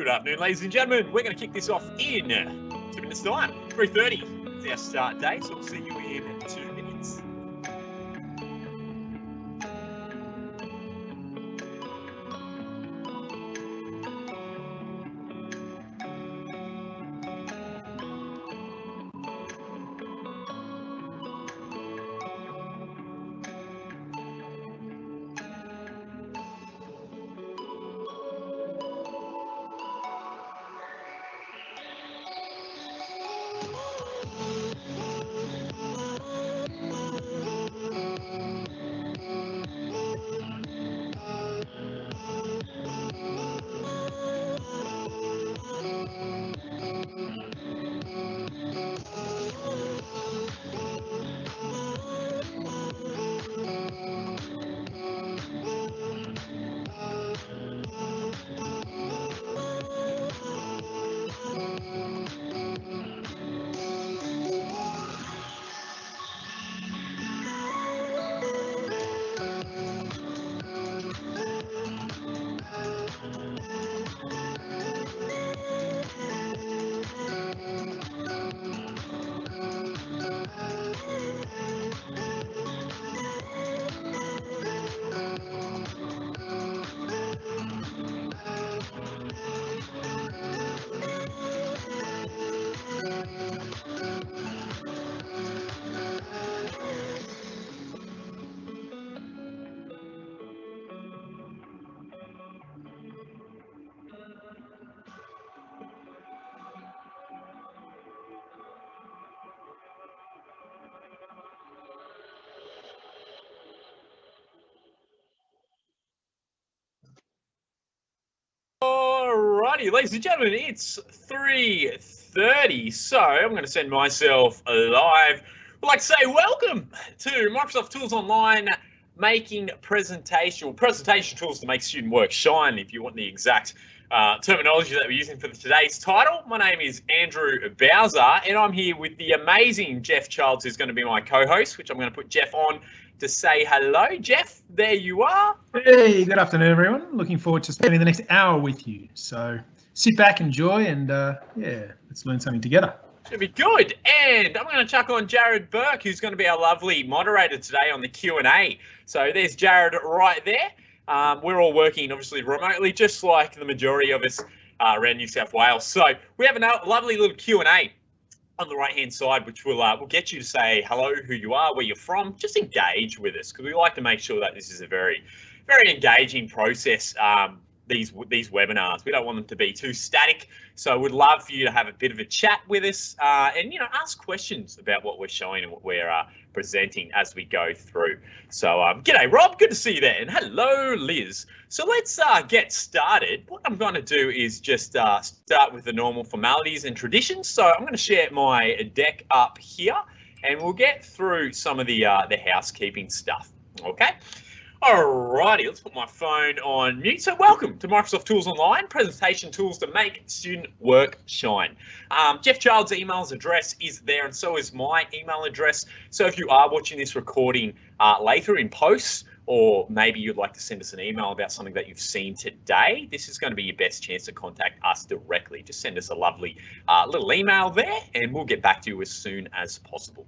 Good afternoon, ladies and gentlemen. We're going to kick this off in 2 minutes time. 3:30 is our start date, so we'll see you in 2 minutes. Alrighty, ladies and gentlemen, it's 3:30, so I'm going to send myself live. I'd like to say welcome to Microsoft Tools Online, making presentation tools to make student work shine, if you want the exact terminology that we're using for today's title. My name is Andrew Bowser, and I'm here with the amazing Jeff Childs, who's going to be my co-host, which I'm going to put Jeff on to say hello. Jeff, there you are. Hey, good afternoon, everyone. Looking forward to spending the next hour with you. So sit back, enjoy, and yeah, let's learn something together. Should be good. And I'm going to chuck on Jared Burke, who's going to be our lovely moderator today on the Q&A. So there's Jared right there. We're all working, obviously, remotely, just like the majority of us around New South Wales. So we have a lovely little Q&A on the right-hand side, which will get you to say hello, who you are, where you're from. Just engage with us, because we like to make sure that this is a very, very engaging process. These webinars, we don't want them to be too static, so we'd love for you to have a bit of a chat with us and ask questions about what we're showing and what we're presenting as we go through. So g'day Rob, good to see you there, and hello Liz. So let's get started. What I'm going to do is just start with the normal formalities and traditions. So I'm going to share my deck up here, and we'll get through some of the housekeeping stuff. Okay. Alrighty, let's put my phone on mute. So welcome to Microsoft Tools Online, presentation tools to make student work shine. Jeff Child's email address is there, and so is my email address. So if you are watching this recording later in post, or maybe you'd like to send us an email about something that you've seen today, this is going to be your best chance to contact us directly. Just send us a lovely little email there, and we'll get back to you as soon as possible.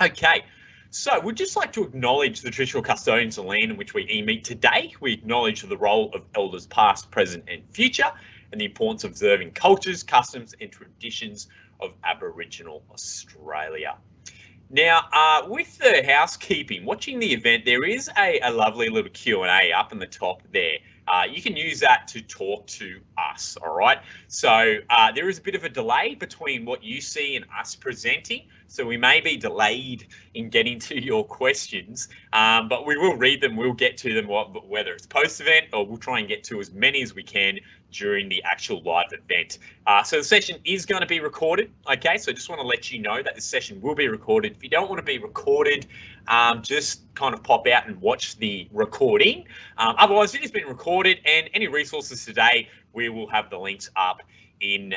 Okay. So we'd just like to acknowledge the traditional custodians of the land in which we e-meet today. We acknowledge the role of elders past, present and future, and the importance of observing cultures, customs and traditions of Aboriginal Australia. Now, with the housekeeping, watching the event, there is a lovely little Q&A up in the top there. You can use that to talk to us, all right? So there is a bit of a delay between what you see and us presenting. So we may be delayed in getting to your questions, but we will read them, we'll get to them, whether it's post-event, or we'll try and get to as many as we can during the actual live event. So the session is going to be recorded, okay? So I just want to let you know that this session will be recorded. If you don't want to be recorded, just kind of pop out and watch the recording. Otherwise, it has been recorded, and any resources today, we will have the links up in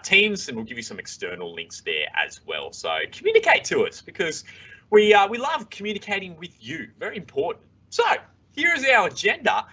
Teams, and we'll give you some external links there as well. So communicate to us, because we love communicating with you. Very important. So here is our agenda.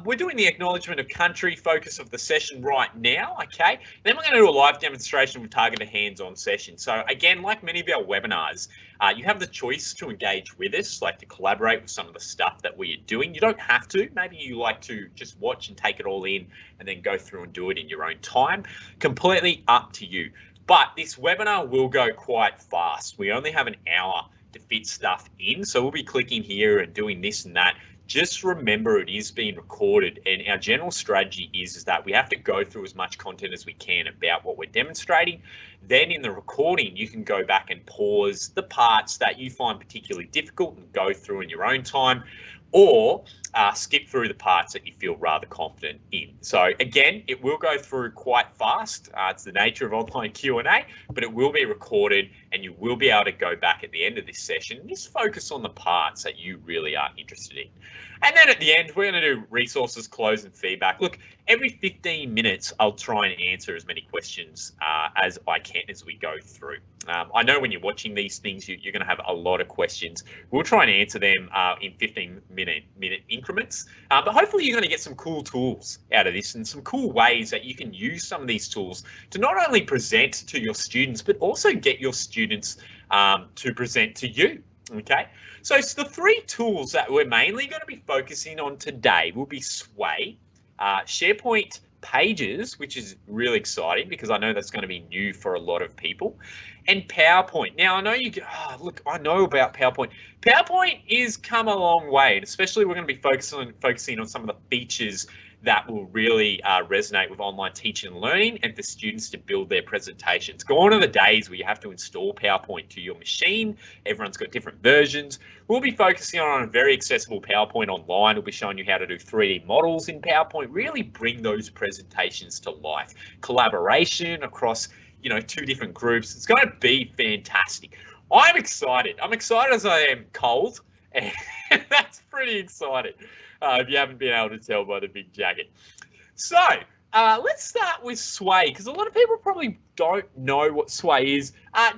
We're doing the acknowledgement of country focus of the session right now, okay? Then we're going to do a live demonstration with targeted hands-on session. So again, like many of our webinars, you have the choice to engage with us, like to collaborate with some of the stuff that we are doing. You don't have to. Maybe you like to just watch and take it all in and then go through and do it in your own time. Completely up to you. But this webinar will go quite fast. We only have an hour to fit stuff in. So we'll be clicking here and doing this and that. Just remember it is being recorded, and our general strategy is that we have to go through as much content as we can about what we're demonstrating. Then in the recording, you can go back and pause the parts that you find particularly difficult and go through in your own time, or skip through the parts that you feel rather confident in. So again, it will go through quite fast. It's the nature of online Q&A, but it will be recorded and you will be able to go back at the end of this session and just focus on the parts that you really are interested in. And then at the end, we're going to do resources, close and feedback. Look, every 15 minutes, I'll try and answer as many questions as I can as we go through. I know when you're watching these things, you're going to have a lot of questions. We'll try and answer them in 15-minute increments, but hopefully you're going to get some cool tools out of this and some cool ways that you can use some of these tools to not only present to your students, but also get your students to present to you. Okay, so it's the three tools that we're mainly going to be focusing on today will be Sway, SharePoint Pages, which is really exciting because I know that's going to be new for a lot of people, and PowerPoint. Now, I know you get, look, I know about PowerPoint. PowerPoint is come a long way, and especially we're going to be focusing on some of the features that will really resonate with online teaching and learning and for students to build their presentations. Gone are the days where you have to install PowerPoint to your machine. Everyone's got different versions. We'll be focusing on a very accessible PowerPoint online. We'll be showing you how to do 3D models in PowerPoint, really bring those presentations to life. Collaboration across, you know, 2 different groups. It's going to be fantastic. I'm excited. I'm excited as I am cold, and that's pretty exciting. If you haven't been able to tell by the big jacket. So let's start with Sway, because a lot of people probably don't know what Sway is.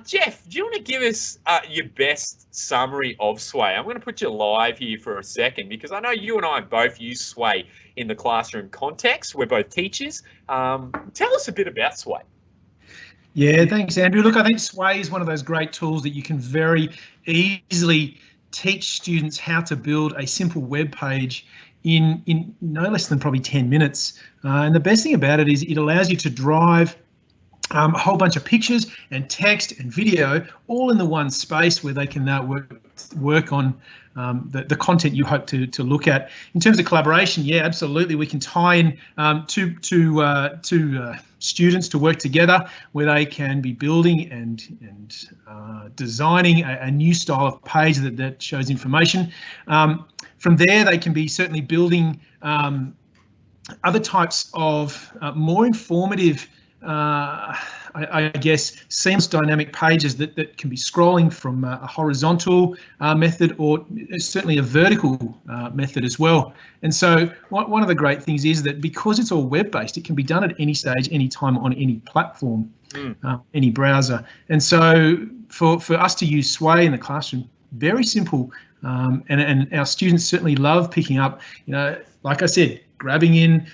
Jeff, do you want to give us your best summary of Sway? I'm going to put you live here for a second, because I know you and I both use Sway in the classroom context. We're both teachers. Tell us a bit about Sway. Yeah, thanks, Andrew. Look, I think Sway is one of those great tools that you can very easily teach students how to build a simple web page in no less than probably 10 minutes. And the best thing about it is it allows you to drive a whole bunch of pictures and text and video all in the one space where they can work on the content you hope to look at. In terms of collaboration, yeah, absolutely. We can tie in two students to work together where they can be building and designing a new style of page that shows information. From there, they can be certainly building other types of more informative, I guess, seamless dynamic pages that can be scrolling from a horizontal method or certainly a vertical method as well. And so one of the great things is that because it's all web-based, it can be done at any stage, any time, on any platform, any browser. And so for us to use Sway in the classroom, very simple, and our students certainly love picking up, you know, like I said, grabbing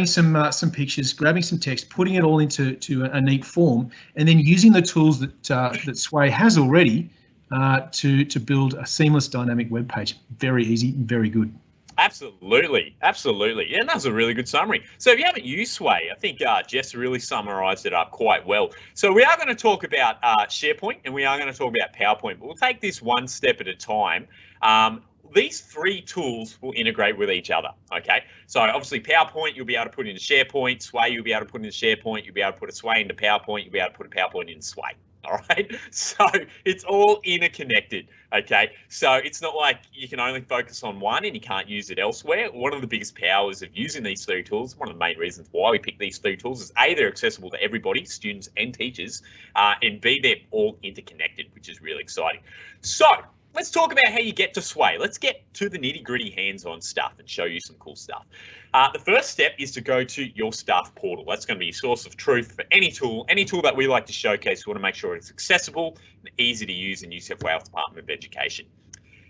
some pictures, grabbing some text, putting it all into a neat form, and then using the tools that Sway has already to build a seamless dynamic web page. Very easy, very good. Absolutely, absolutely. Yeah, that was a really good summary. So if you haven't used Sway, I think Jess really summarised it up quite well. So we are going to talk about SharePoint and we are going to talk about PowerPoint, but we'll take this one step at a time. These 3 tools will integrate with each other, okay? So obviously PowerPoint, you'll be able to put into SharePoint. Sway, you'll be able to put into SharePoint. You'll be able to put a Sway into PowerPoint. You'll be able to put a PowerPoint into Sway. All right, so it's all interconnected, okay? So it's not like you can only focus on one and you can't use it elsewhere. One of the biggest powers of using these 3 tools, one of the main reasons why we pick these 3 tools is A, they're accessible to everybody, students and teachers, and B, they're all interconnected, which is really exciting. So let's talk about how you get to Sway. Let's get to the nitty-gritty hands-on stuff and show you some cool stuff. The first step is to go to your staff portal. That's going to be your source of truth for any tool that we like to showcase. We want to make sure it's accessible and easy to use in New South Wales Department of Education.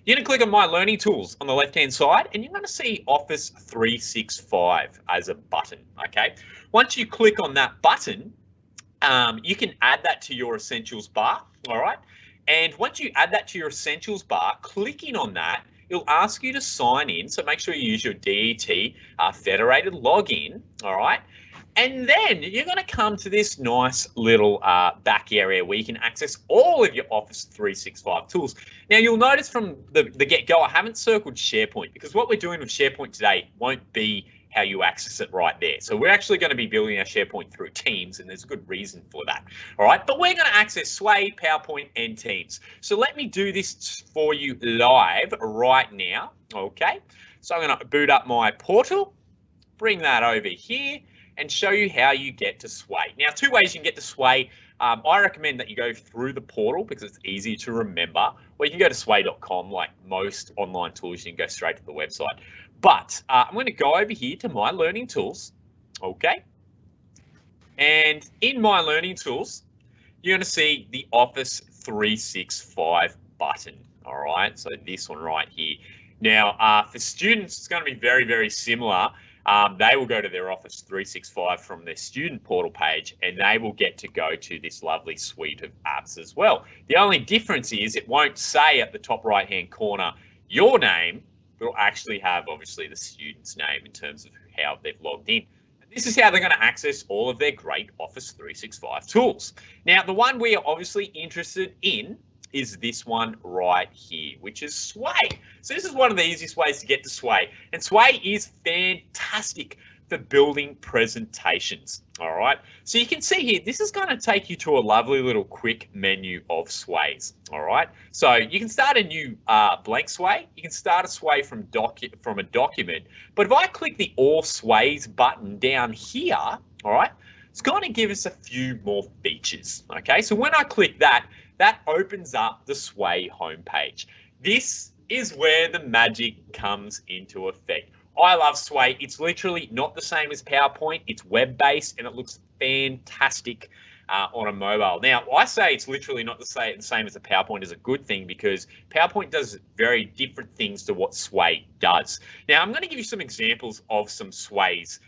You're going to click on My Learning Tools on the left-hand side, and you're going to see Office 365 as a button, okay? Once you click on that button, you can add that to your Essentials bar, all right? And once you add that to your Essentials bar, clicking on that, it'll ask you to sign in, so make sure you use your DET federated login, all right? And then you're going to come to this nice little back area where you can access all of your Office 365 tools. Now, you'll notice from the get-go, I haven't circled SharePoint because what we're doing with SharePoint today won't be how you access it right there. So we're actually going to be building our SharePoint through Teams, and there's a good reason for that. All right, but we're going to access Sway, PowerPoint, and Teams. So let me do this for you live right now, okay? So I'm going to boot up my portal, bring that over here, and show you how you get to Sway. Now, 2 ways you can get to Sway. I recommend that you go through the portal because it's easy to remember, or you can go to sway.com. Like most online tools, you can go straight to the website. But I'm going to go over here to My Learning Tools, okay? And in My Learning Tools, you're going to see the Office 365 button, all right? So this one right here. Now, for students, it's going to be very, very similar. They will go to their Office 365 from their student portal page, and they will get to go to this lovely suite of apps as well. The only difference is it won't say at the top right-hand corner your name, but it'll actually have obviously the student's name in terms of how they've logged in. And this is how they're going to access all of their great Office 365 tools. Now, the one we are obviously interested in is this one right here, which is Sway. So this is one of the easiest ways to get to Sway. And Sway is fantastic for building presentations, all right? So you can see here, this is going to take you to a lovely little quick menu of Sways, all right? So you can start a new blank Sway. You can start a Sway from a document. But if I click the All Sways button down here, all right, it's going to give us a few more features, okay? So when I click that, that opens up the Sway homepage. This is where the magic comes into effect. I love Sway. It's literally not the same as PowerPoint. It's web-based and it looks fantastic on a mobile. Now, I say it's literally not the same as a PowerPoint is a good thing because PowerPoint does very different things to what Sway does. Now, I'm going to give you some examples of some Sways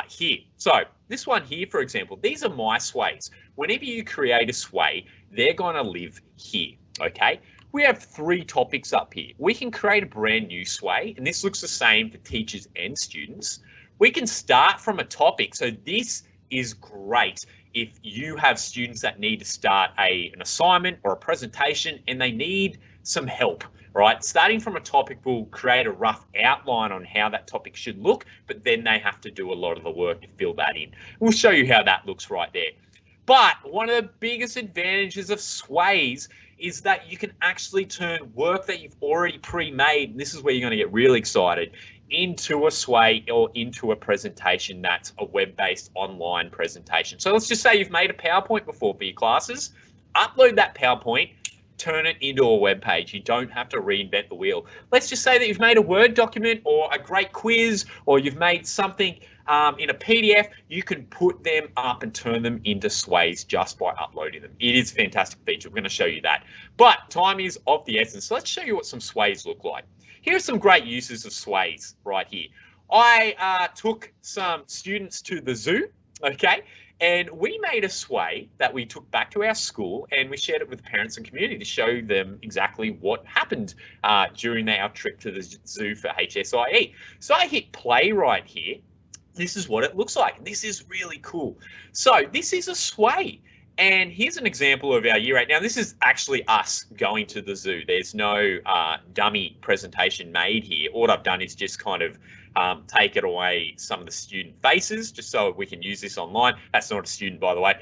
here. So this one here, for example, these are my Sways. Whenever you create a Sway, they're going to live here, okay? We have 3 topics up here. We can create a brand new Sway, and this looks the same for teachers and students. We can start from a topic. So this is great if you have students that need to start an assignment or a presentation and they need some help, right? Starting from a topic will create a rough outline on how that topic should look, but then they have to do a lot of the work to fill that in. We'll show you how that looks right there. But one of the biggest advantages of Sways is that you can actually turn work that you've already pre-made, and this is where you're going to get really excited, into a Sway or into a presentation that's a web-based online presentation. So let's just say you've made a PowerPoint before for your classes. Upload that PowerPoint, turn it into a web page. You don't have to reinvent the wheel. Let's just say that you've made a Word document or a great quiz, or you've made something in a PDF. You can put them up and turn them into Sways just by uploading them. It is a fantastic feature. We're going to show you that. But time is of the essence. So let's show you what some Sways look like. Here are some great uses of Sways right here. I took some students to the zoo, okay? And we made a Sway that we took back to our school and we shared it with parents and community to show them exactly what happened during our trip to the zoo for HSIE. So I hit play right here. This is what it looks like. This is really cool. So this is a Sway. And here's an example of our year 8. Now, this is actually us going to the zoo. There's no dummy presentation made here. All I've done is just kind of taken away some of the student faces just so we can use this online. That's not a student, by the way,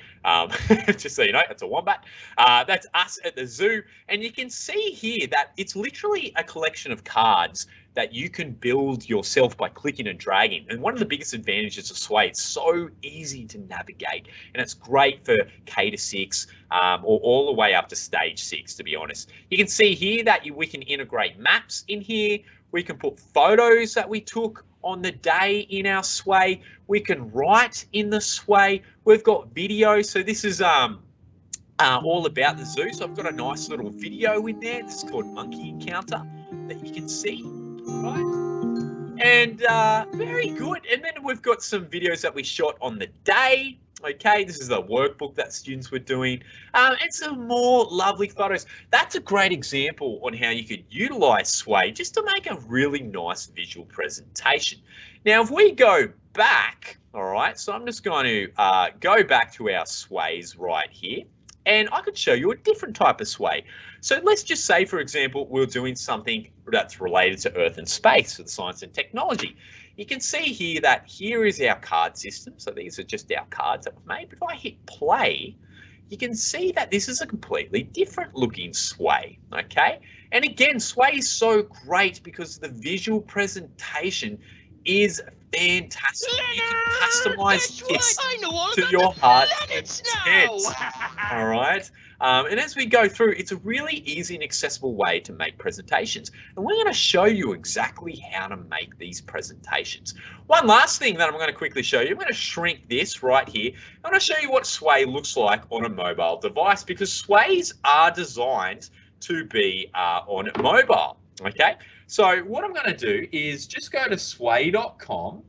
just so you know, that's a wombat. That's us at the zoo. And you can see here that it's literally a collection of cards that you can build yourself by clicking and dragging. And one of the biggest advantages of Sway, it's so easy to navigate, and it's great for K to 6 or all the way up to stage 6, to be honest. You can see here that we can integrate maps in here. We can put photos that we took on the day in our Sway. We can write in the Sway. We've got video. So this is all about the zoo. So I've got a nice little video in there. This is called Monkey Encounter. that you can see, right? And very good. And then we've got some videos that we shot on the day. Okay, this is a workbook that students were doing, and some more lovely photos. That's a great example on how you could utilize Sway just to make a really nice visual presentation. Now, if we go back, all right, so I'm just going to go back to our Sways right here, and I could show you a different type of Sway. So let's just say, for example, we're doing something that's related to Earth and space for the science and technology. You can see here that here is our card system. So these are just our cards that we've made. But if I hit play, you can see that this is a completely different looking Sway, okay? And again, Sway is so great because the visual presentation is fantastic. You can customize this to your heart intent. All right. And as we go through, it's a really easy and accessible way to make presentations. And we're going to show you exactly how to make these presentations. One last thing that I'm going to quickly show you, I'm going to shrink this right here. I'm going to show you what Sway looks like on a mobile device, because Sways are designed to be on mobile. Okay. So what I'm going to do is just go to sway.com,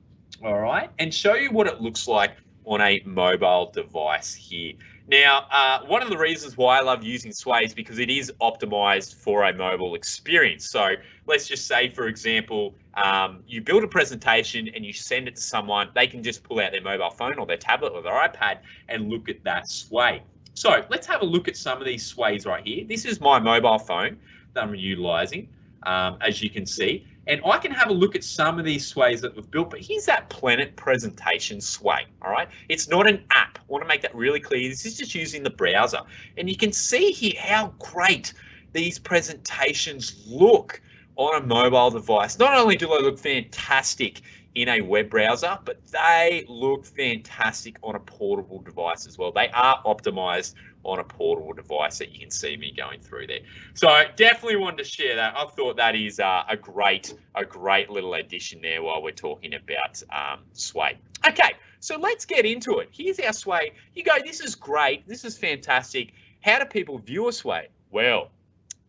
all right, and show you what it looks like on a mobile device here. Now, one of the reasons why I love using Sway is because it is optimized for a mobile experience. So let's just say, for example, you build a presentation and you send it to someone, they can just pull out their mobile phone or their tablet or their iPad and look at that Sway. So let's have a look at some of these Sways right here. This is my mobile phone that I'm utilizing. As you can see, and I can have a look at some of these Sways that we've built, but here's that Planet presentation Sway, all right? It's not an app. I want to make that really clear. This is just using the browser, and you can see here how great these presentations look on a mobile device. Not only do they look fantastic in a web browser, but they look fantastic on a portable device as well. They are optimized on a portable device that you can see me going through there. So definitely wanted to share that. I thought that is a great little addition there while we're talking about Sway. Okay, so let's get into it. Here's our Sway. You go, this is great. This is fantastic. How do people view a Sway? Well,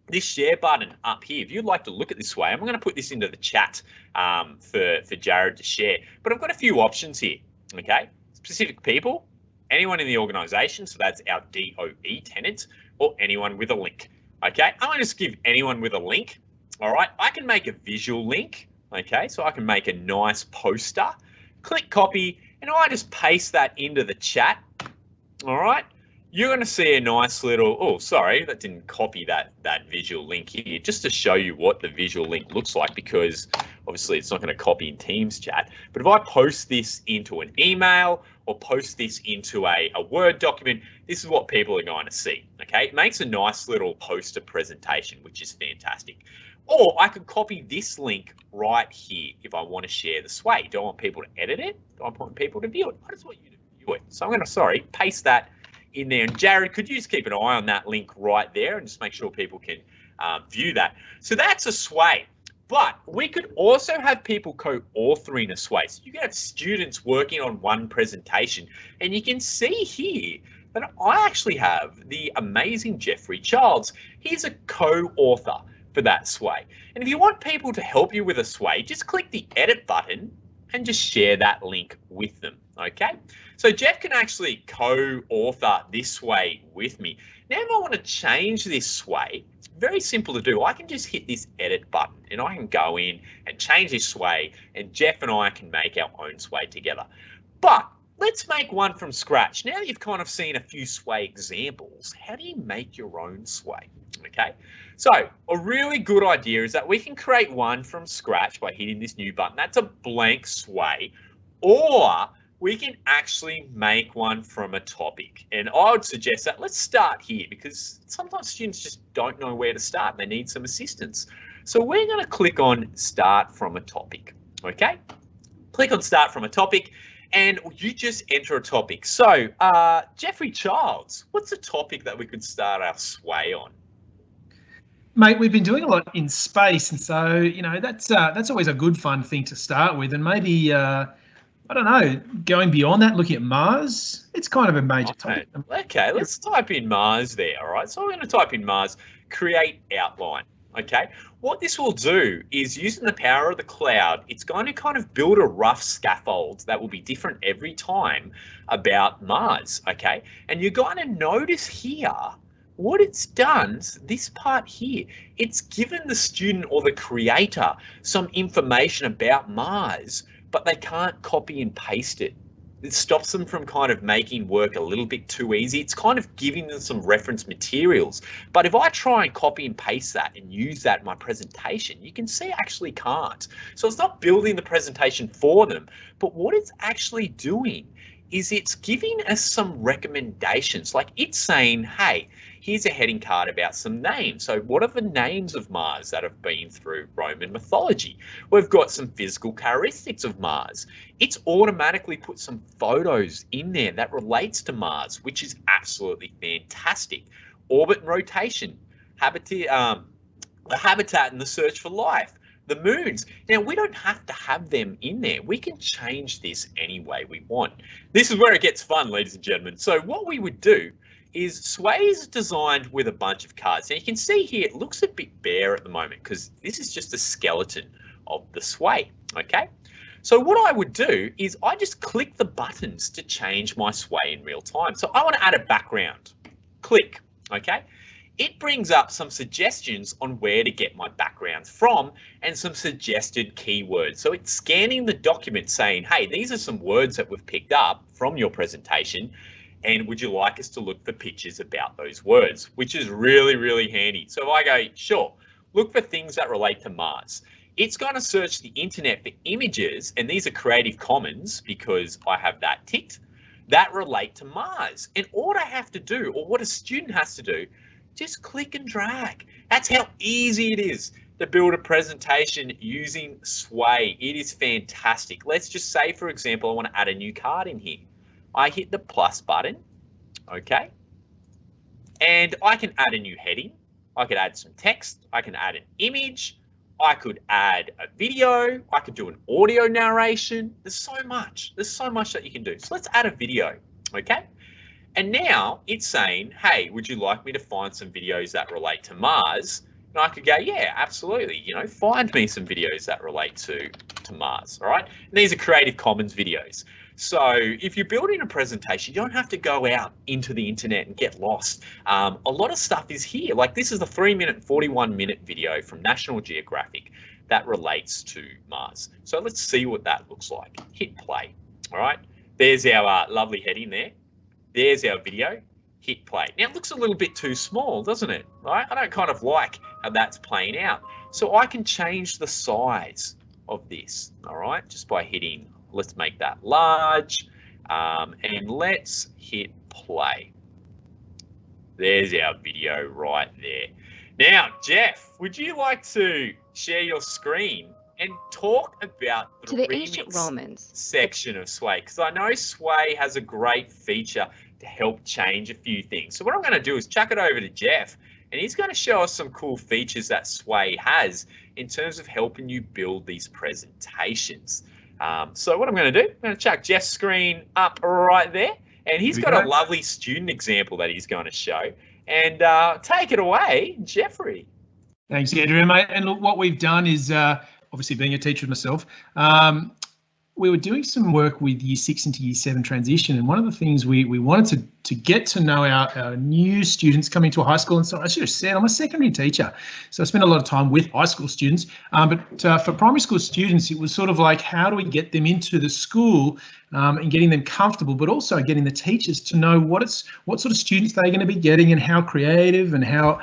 this share button up here, if you'd like to look at this Sway, I'm going to put this into the chat for Jared to share. But I've got a few options here, okay? Specific people, anyone in the organization, so that's our DOE tenants, or anyone with a link, okay? I'm going to just give anyone with a link, all right? I can make a visual link, okay? So I can make a nice poster, click copy, and I just paste that into the chat, all right? You're going to see a nice little, oh, sorry, that didn't copy that visual link here, just to show you what the visual link looks like, because obviously it's not going to copy in Teams chat. But if I post this into an email or post this into a Word document, this is what people are going to see, okay? It makes a nice little poster presentation, which is fantastic. Or I could copy this link right here if I want to share the Sway. Do I want people to edit it? Do I want people to view it? I just want you to view it. So I'm going to, paste that in there. And Jared, could you just keep an eye on that link right there and just make sure people can view that? So that's a Sway. But we could also have people co-authoring a Sway. So you can have students working on one presentation, and you can see here that I actually have the amazing Jeffrey Childs. He's a co-author for that Sway. And if you want people to help you with a Sway, just click the edit button and just share that link with them, okay? So Jeff can actually co-author this Sway with me. Now if I want to change this Sway, it's very simple to do. I can just hit this edit button and I can go in and change this Sway, and Jeff and I can make our own Sway together. But let's make one from scratch. Now that you've kind of seen a few Sway examples, how do you make your own Sway? Okay, so a really good idea is that we can create one from scratch by hitting this new button. That's a blank Sway, or we can actually make one from a topic. And I would suggest that let's start here, because sometimes students just don't know where to start and they need some assistance. So we're going to click on Start from a Topic, okay? Click on Start from a Topic, and you just enter a topic. So Jeffrey Childs, what's a topic that we could start our Sway on? Mate, we've been doing a lot in space, and so, you know, that's always a good fun thing to start with. And maybe, I don't know, going beyond that, looking at Mars, it's kind of a major topic. Okay, let's type in Mars there, all right? So I'm going to type in Mars, create outline, Okay, what this will do is using the power of the cloud, it's going to kind of build a rough scaffold that will be different every time about Mars. Okay, and you're going to notice here what it's done, this part here, it's given the student or the creator some information about Mars, but they can't copy and paste it. It stops them from kind of making work a little bit too easy. It's kind of giving them some reference materials. But if I try and copy and paste that and use that in my presentation, you can see I actually can't. So it's not building the presentation for them, but what it's actually doing is it's giving us some recommendations. Like it's saying, hey, here's a heading card about some names. So what are the names of Mars that have been through Roman mythology? We've got some physical characteristics of Mars. It's automatically put some photos in there that relates to Mars, which is absolutely fantastic. Orbit and rotation, the habitat and the search for life, the moons. Now, we don't have to have them in there. We can change this any way we want. This is where it gets fun, ladies and gentlemen. So what we would do is Sway is designed with a bunch of cards. Now you can see here, it looks a bit bare at the moment because this is just a skeleton of the Sway, okay? So what I would do is I just click the buttons to change my Sway in real time. So I want to add a background, click, okay? It brings up some suggestions on where to get my backgrounds from and some suggested keywords. So it's scanning the document saying, hey, these are some words that we've picked up from your presentation, and would you like us to look for pictures about those words, which is really, really handy. So if I go, sure, look for things that relate to Mars. It's going to search the internet for images, and these are Creative Commons because I have that ticked, that relate to Mars. And all I have to do, or what a student has to do, just click and drag. That's how easy it is to build a presentation using Sway. It is fantastic. Let's just say, for example, I want to add a new card in here. I hit the plus button, okay? And I can add a new heading. I could add some text. I can add an image. I could add a video. I could do an audio narration. There's so much. There's so much that you can do. So let's add a video, okay? And now it's saying, hey, would you like me to find some videos that relate to Mars? And I could go, yeah, absolutely. You know, find me some videos that relate to Mars, all right? And these are Creative Commons videos. So if you're building a presentation, you don't have to go out into the internet and get lost. A lot of stuff is here. Like this is a 3-minute, 41-minute video from National Geographic that relates to Mars. So let's see what that looks like. Hit play, all right? There's our lovely heading there. There's our video, hit play. Now it looks a little bit too small, doesn't it? Right? I don't kind of like how that's playing out. So I can change the size of this, all right? Just by hitting, let's make that large, and let's hit play. There's our video right there. Now, Jeff, would you like to share your screen and talk about the to the ancient Romans section of Sway? Because I know Sway has a great feature to help change a few things. So what I'm going to do is chuck it over to Jeff, and he's going to show us some cool features that Sway has in terms of helping you build these presentations. So what I'm going to do, I'm going to chuck Jeff's screen up right there, and he's got a lovely student example that he's going to show. And take it away, Jeffrey. Thanks, Andrew, mate. And look, what we've done is, obviously being a teacher myself, we were doing some work with Year 6 into Year 7 transition, and one of the things we wanted to get to know our new students coming to a high school. And so I should have said I'm a secondary teacher, so I spent a lot of time with high school students, but for primary school students it was sort of like, how do we get them into the school and getting them comfortable, but also getting the teachers to know what sort of students they're going to be getting and how creative and how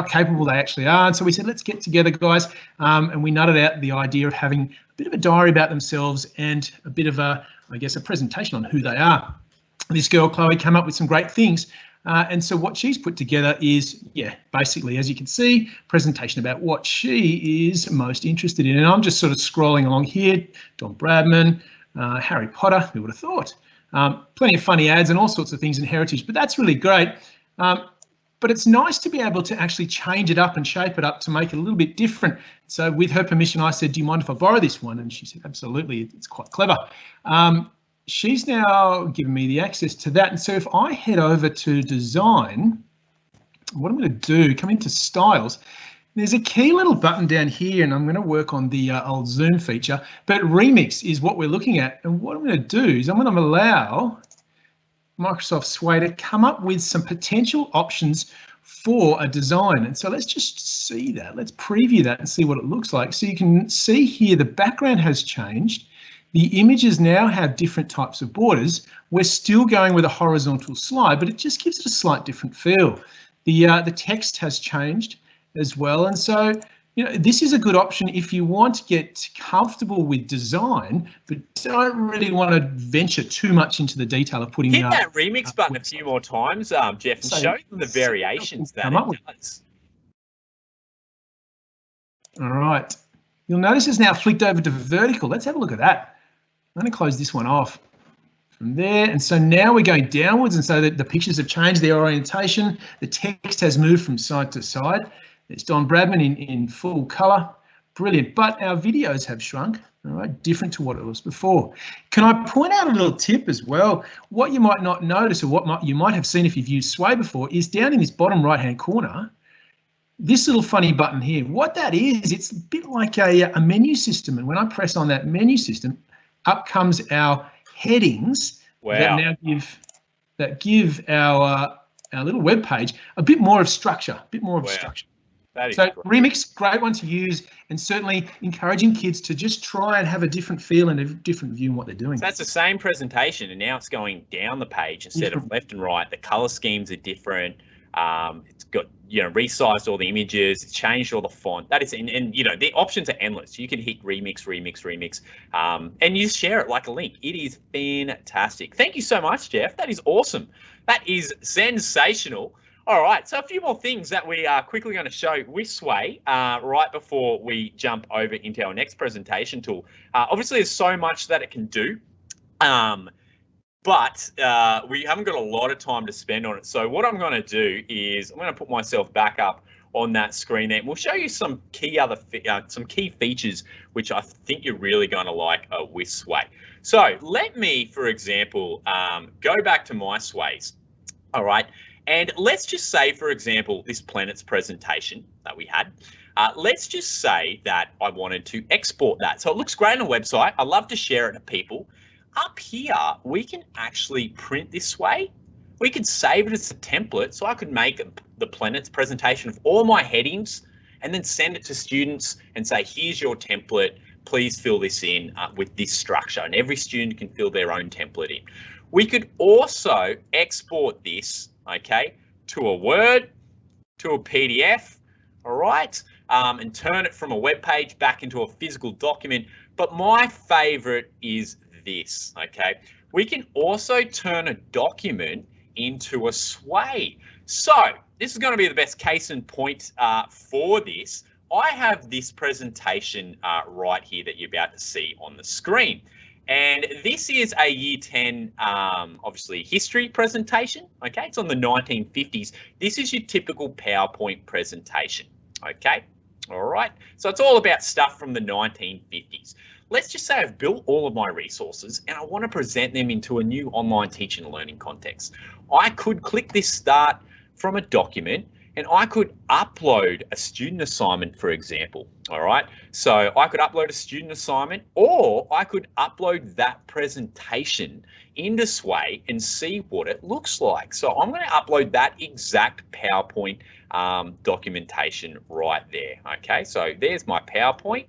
capable they actually are. And so we said, let's get together, guys, and we nutted out the idea of having a bit of a diary about themselves and a bit of a presentation on who they are. This girl, Chloe, came up with some great things. And so what she's put together is, basically, as you can see, presentation about what she is most interested in. And I'm just sort of scrolling along here. Don Bradman, Harry Potter, who would have thought? Plenty of funny ads and all sorts of things in heritage, but that's really great. But it's nice to be able to actually change it up and shape it up to make it a little bit different. So with her permission, I said, do you mind if I borrow this one? And she said, absolutely, it's quite clever. She's now given me the access to that. And so if I head over to design, what I'm going to do, come into styles, There's a key little button down here, and I'm going to work on the old Zoom feature, but Remix is what we're looking at. And what I'm going to do is I'm going to allow Microsoft Sway to come up with some potential options for a design. And so let's just see that. Let's preview that and see what it looks like. So you can see here the background has changed. The images now have different types of borders. We're still going with a horizontal slide, but it just gives it a slight different feel. The text has changed as well. And so, this is a good option if you want to get comfortable with design, but don't really want to venture too much into the detail of putting. Hit that remix button a few more times, Jeff, and show them the variations that it does. All right. You'll notice it's now flicked over to vertical. Let's have a look at that. I'm going to close this one off from there. And so now we're going downwards, and so that the pictures have changed their orientation. The text has moved from side to side. It's Don Bradman in full color. Brilliant. But our videos have shrunk, all right, different to what it was before. Can I point out a little tip as well? What you might not notice, or what you might have seen if you've used Sway before, is down in this bottom right-hand corner, this little funny button here. What that is, it's a bit like a menu system. And when I press on that menu system, up comes our headings. Wow. that give our little web page a bit more of structure, structure. So Remix, great one to use, and certainly encouraging kids to just try and have a different feel and a different view in what they're doing. So that's the same presentation, and now it's going down the page instead of left and right. The color schemes are different. It's got, resized all the images, it's changed all the font. That is, and the options are endless. You can hit remix, and you share it like a link. It is fantastic. Thank you so much, Jeff. That is awesome. That is sensational. All right, so a few more things that we are quickly going to show with Sway right before we jump over into our next presentation tool. Obviously, there's so much that it can do, but we haven't got a lot of time to spend on it. So what I'm going to do is I'm going to put myself back up on that screen there, and we'll show you some key features which I think you're really going to like with Sway. So let me, for example, go back to my Sways. All right. And let's just say, for example, this planets presentation that we had, let's just say that I wanted to export that. So it looks great on a website. I love to share it to people. Up here, we can actually print this way. We could save it as a template. So I could make the planets presentation of all my headings and then send it to students and say, here's your template. Please fill this in with this structure. And every student can fill their own template in. We could also export this, okay, to a Word, to a PDF, all right, and turn it from a web page back into a physical document. But my favorite is this, okay? We can also turn a document into a Sway. So this is going to be the best case in point for this. I have this presentation right here that you're about to see on the screen. And this is a Year 10, obviously, history presentation, okay? It's on the 1950s. This is your typical PowerPoint presentation, okay? All right, so it's all about stuff from the 1950s. Let's just say I've built all of my resources and I want to present them into a new online teaching and learning context. I could click this start from a document and I could upload a student assignment, for example, all right? So I could upload a student assignment, or I could upload that presentation into Sway and see what it looks like. So I'm going to upload that exact PowerPoint documentation right there, okay? So there's my PowerPoint.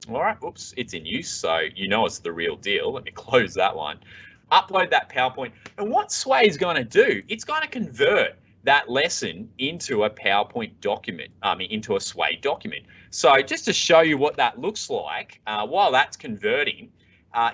All right, oops, it's in use, so you know it's the real deal. Let me close that one. Upload that PowerPoint. And what Sway is going to do, it's going to convert that lesson into a PowerPoint document, into a Sway document. So just to show you what that looks like, while that's converting,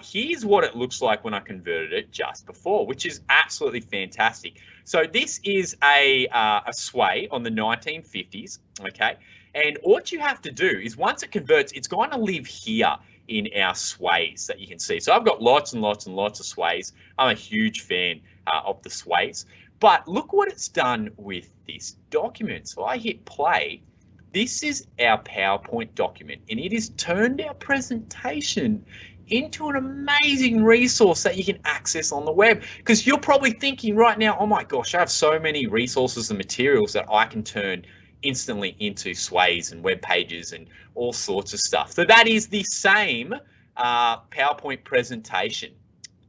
here's what it looks like when I converted it just before, which is absolutely fantastic. So this is a Sway on the 1950s, okay? And what you have to do is once it converts, it's going to live here in our Sways that you can see. So I've got lots and lots and lots of Sways. I'm a huge fan of the Sways. But look what it's done with this document. So I hit play. This is our PowerPoint document, and it has turned our presentation into an amazing resource that you can access on the web. Because you're probably thinking right now, oh my gosh, I have so many resources and materials that I can turn instantly into Sways and web pages and all sorts of stuff. So that is the same PowerPoint presentation.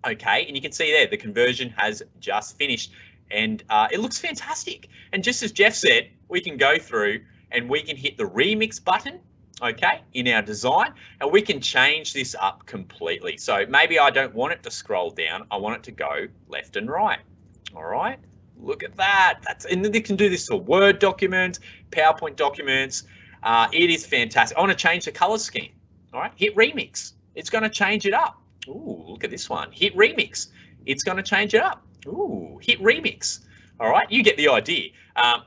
Okay, and you can see there the conversion has just finished, and it looks fantastic. And just as Jeff said, we can go through and we can hit the remix button, okay, in our design, and we can change this up completely. So maybe I don't want it to scroll down, I want it to go left and right. All right, look at that. And then you can do this to Word documents, PowerPoint documents. It is fantastic. I want to change the color scheme. All right, hit remix. It's going to change it up. Ooh, look at this one. Hit remix. It's going to change it up. Ooh, hit remix. All right, you get the idea.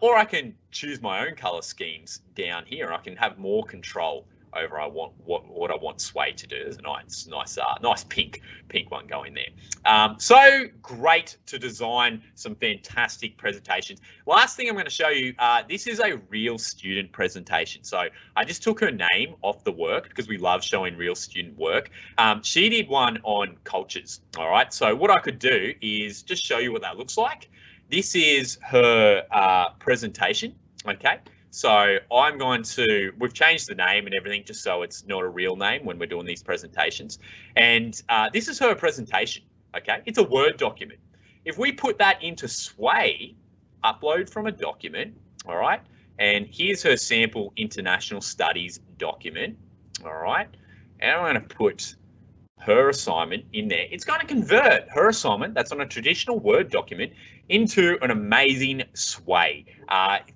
Or I can choose my own color schemes down here. I can have more control over what I want Sway to do. There's a nice pink one going there. So great to design some fantastic presentations. Last thing I'm going to show you, this is a real student presentation. So I just took her name off the work because we love showing real student work. She did one on cultures. All right, so what I could do is just show you what that looks like. This is her presentation, okay? So I'm going to, we've changed the name and everything just so it's not a real name when we're doing these presentations. And this is her presentation, okay? It's a Word document. If we put that into Sway, upload from a document, all right? And here's her sample international studies document, all right? And I'm going to put her assignment in there. It's going to convert her assignment that's on a traditional Word document into an amazing Sway.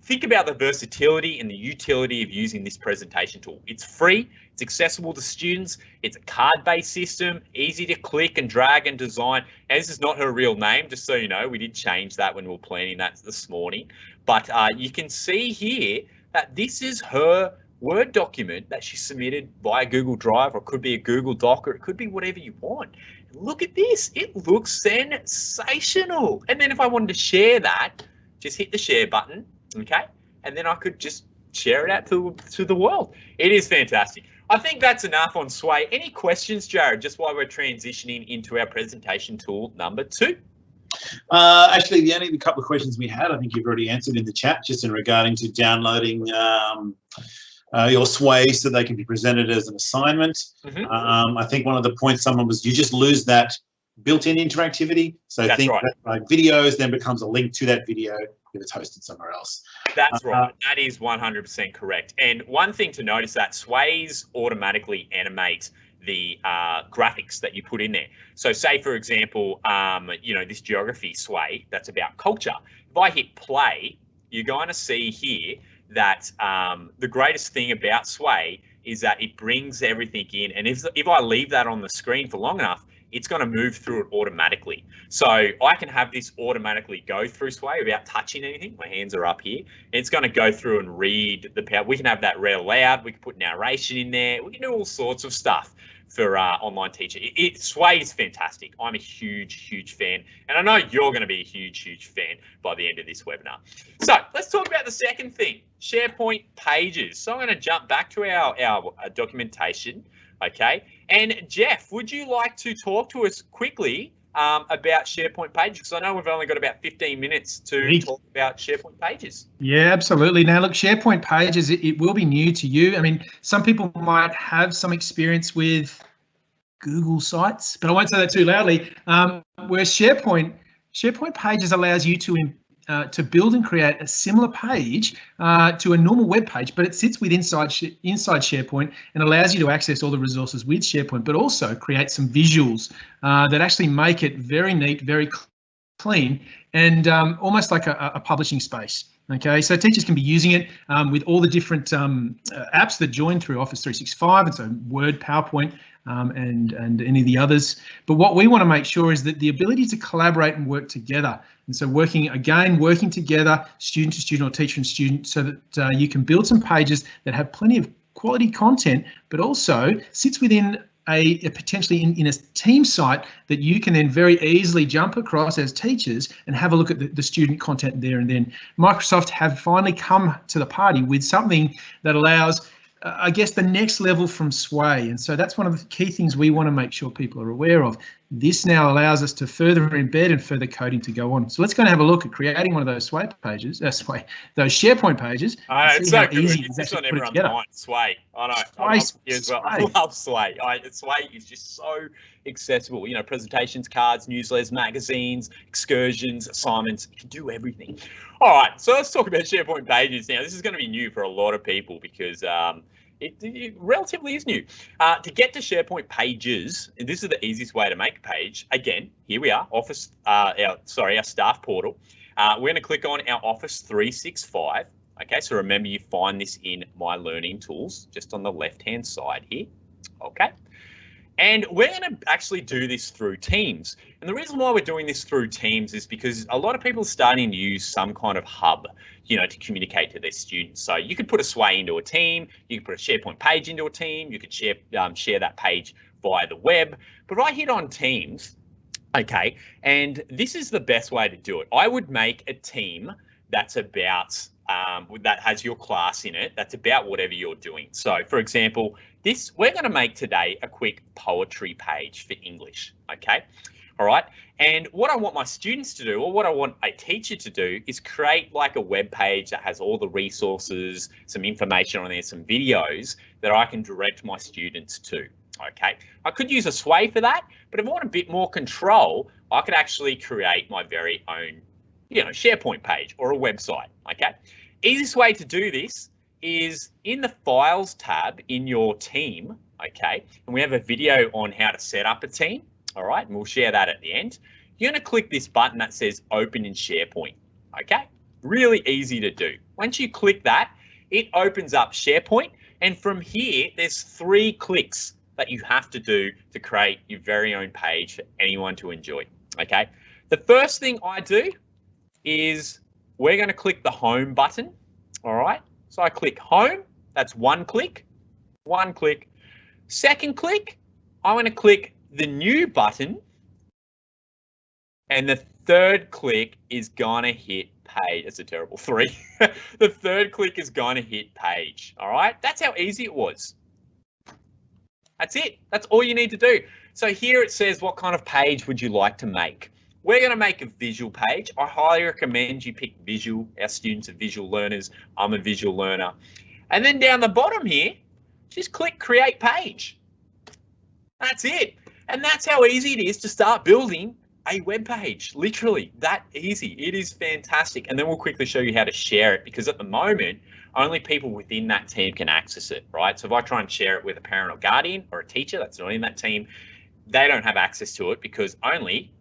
Think about the versatility and the utility of using this presentation tool. It's free, it's accessible to students, it's a card-based system, easy to click and drag and design. And this is not her real name, just so you know, we did change that when we were planning that this morning. But you can see here that this is her Word document that she submitted via Google Drive, or it could be a Google Doc, or it could be whatever you want. Look at this, it looks sensational. And then if I wanted to share that, just hit the share button, okay? And then I could just share it out to the world. It is fantastic. I think that's enough on Sway. Any questions, Jared, just while we're transitioning into our presentation tool number 2? Actually, the only couple of questions we had, I think you've already answered in the chat, just in regarding to downloading your Sway so they can be presented as an assignment. I think one of the points someone was, you just lose that built-in interactivity. So That's think right. that like videos then becomes a link to that video if it's hosted somewhere else. That's right. That is 100% correct. And one thing to notice that Sways automatically animate the graphics that you put in there. So say, for example, you know, this geography Sway that's about culture. If I hit play, you're going to see here that the greatest thing about Sway is that it brings everything in. And if I leave that on the screen for long enough, it's going to move through it automatically. So I can have this automatically go through Sway without touching anything. My hands are up here. It's going to go through and read the power. We can have that read aloud. We can put narration in there. We can do all sorts of stuff for online teaching. Sway is fantastic. I'm a huge fan, and I know you're going to be a huge fan by the end of this webinar. So let's talk about the second thing, SharePoint pages. So I'm going to jump back to our documentation, okay? And Jeff, would you like to talk to us quickly about SharePoint pages? Because I know we've only got about 15 minutes to talk about SharePoint pages. Yeah, absolutely. Now, look, SharePoint pages, it will be new to you. I mean, some people might have some experience with Google Sites, but I won't say that too loudly. Where SharePoint pages allows you to build and create a similar page to a normal web page, but it sits with inside SharePoint and allows you to access all the resources with SharePoint, but also create some visuals that actually make it very neat, very clean, and almost like a publishing space. Okay, so teachers can be using it with all the different apps that join through Office 365, and so Word, PowerPoint, and any of the others. But what we want to make sure is that the ability to collaborate and work together. And so working together, student to student or teacher and student, so that you can build some pages that have plenty of quality content, but also sits within a potentially in a team site that you can then very easily jump across as teachers and have a look at the student content there. And then Microsoft have finally come to the party with something that allows, I guess, the next level from Sway. And so that's one of the key things we want to make sure people are aware of. this now allows us to further embed and further coding to go on. So let's go and have a look at creating one of those Sway pages, those SharePoint pages. It's so good. It's on everyone's mind. Sway. I know. I love it as well. I love Sway. Sway is just so accessible. You know, presentations, cards, newsletters, magazines, excursions, assignments. You can do everything. All right. So let's talk about SharePoint pages now. This is going to be new for a lot of people because it relatively is new. To get to SharePoint pages, and this is the easiest way to make a page. Again, here we are, Office. Our staff portal. We're going to click on our Office 365. Okay, so remember you find this in My Learning Tools, just on the left-hand side here. Okay, and we're going to actually do this through Teams. And the reason why we're doing this through Teams is because a lot of people are starting to use some kind of hub, you know, to communicate to their students. So you could put a Sway into a team, you could put a SharePoint page into a team, you could share that page via the web. But I hit on Teams, okay, and this is the best way to do it. I would make a team that's about that has your class in it, that's about whatever you're doing. So for example, we're going to make today a quick poetry page for English, okay? All right, and what I want my students to do, or what I want a teacher to do, is create like a web page that has all the resources, some information on there, some videos that I can direct my students to. Okay, I could use a Sway for that, but if I want a bit more control, I could actually create my very own, you know, SharePoint page or a website. Okay, easiest way to do this is in the Files tab in your team. Okay, and we have a video on how to set up a team. All right, and we'll share that at the end. You're going to click this button that says Open in SharePoint. Okay, really easy to do. Once you click that, it opens up SharePoint, and from here, there's 3 clicks that you have to do to create your very own page for anyone to enjoy. Okay, the first thing I do is we're going to click the Home button. All right, so I click Home. That's 1 click. 1 click. Second click, I'm going to click the New button, and the third click is gonna hit page. It's a terrible 3. The third click is gonna hit page. All right, that's how easy it was. That's it. That's all you need to do. So here it says, what kind of page would you like to make? We're going to make a visual page. I highly recommend you pick visual. Our students are visual learners. I'm a visual learner. And then down the bottom here, just click Create Page. That's it. And that's how easy it is to start building a web page. Literally that easy. It is fantastic. And then we'll quickly show you how to share it, because at the moment, only people within that team can access it, right? So if I try and share it with a parent or guardian or a teacher that's not in that team, they don't have access to it because only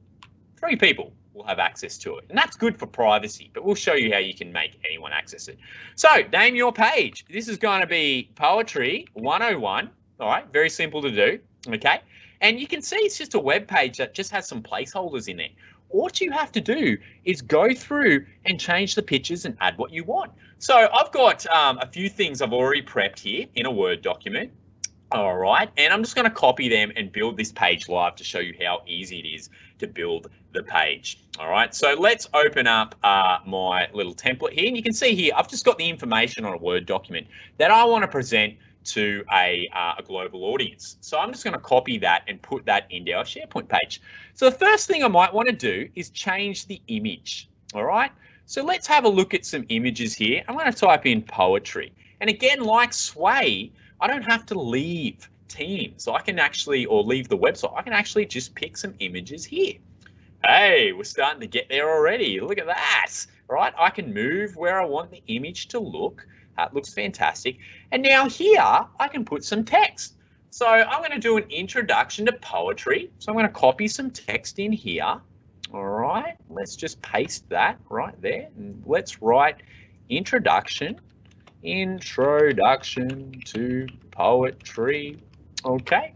3 people will have access to it. And that's good for privacy, but we'll show you how you can make anyone access it. So name your page. This is going to be Poetry 101. All right, very simple to do, okay? And you can see it's just a web page that just has some placeholders in there. What you have to do is go through and change the pictures and add what you want. So I've got a few things I've already prepped here in a Word document. All right, and I'm just going to copy them and build this page live to show you how easy it is to build the page. All right, so let's open up my little template here. And you can see here, I've just got the information on a Word document that I want to present to a global audience. So I'm just going to copy that and put that into our SharePoint page. So the first thing I might want to do is change the image. All right, so let's have a look at some images here. I'm going to type in poetry. And again, like Sway, I don't have to leave Teams. I can actually, or leave the website. I can actually just pick some images here. Hey, we're starting to get there already. Look at that, right? I can move where I want the image to look. That looks fantastic. And now here, I can put some text. So I'm going to do an introduction to poetry. So I'm going to copy some text in here. All right, let's just paste that right there. And let's write introduction to poetry. Okay,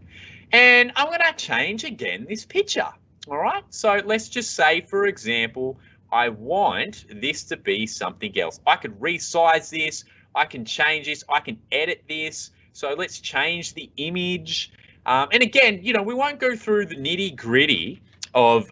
and I'm going to change again this picture. All right, so let's just say, for example, I want this to be something else. I could resize this. I can change this. I can edit this. So let's change the image. And again, you know, we won't go through the nitty gritty of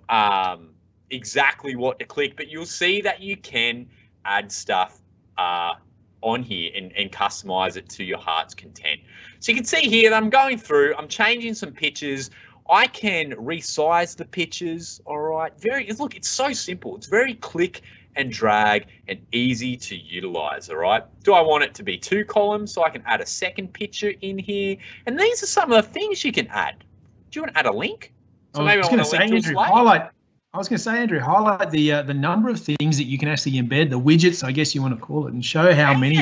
exactly what to click, but you'll see that you can add stuff on here and customize it to your heart's content. So you can see here that I'm going through, I'm changing some pictures. I can resize the pictures. All right. Look, it's so simple. It's very click and drag and easy to utilize. All right. Do I want it to be 2 columns so I can add a second picture in here? And these are some of the things you can add. Do you want to add a link? So maybe I want to link to a slide. I was going to say, Andrew, highlight the number of things that you can actually embed, the widgets, I guess you want to call it, and show how many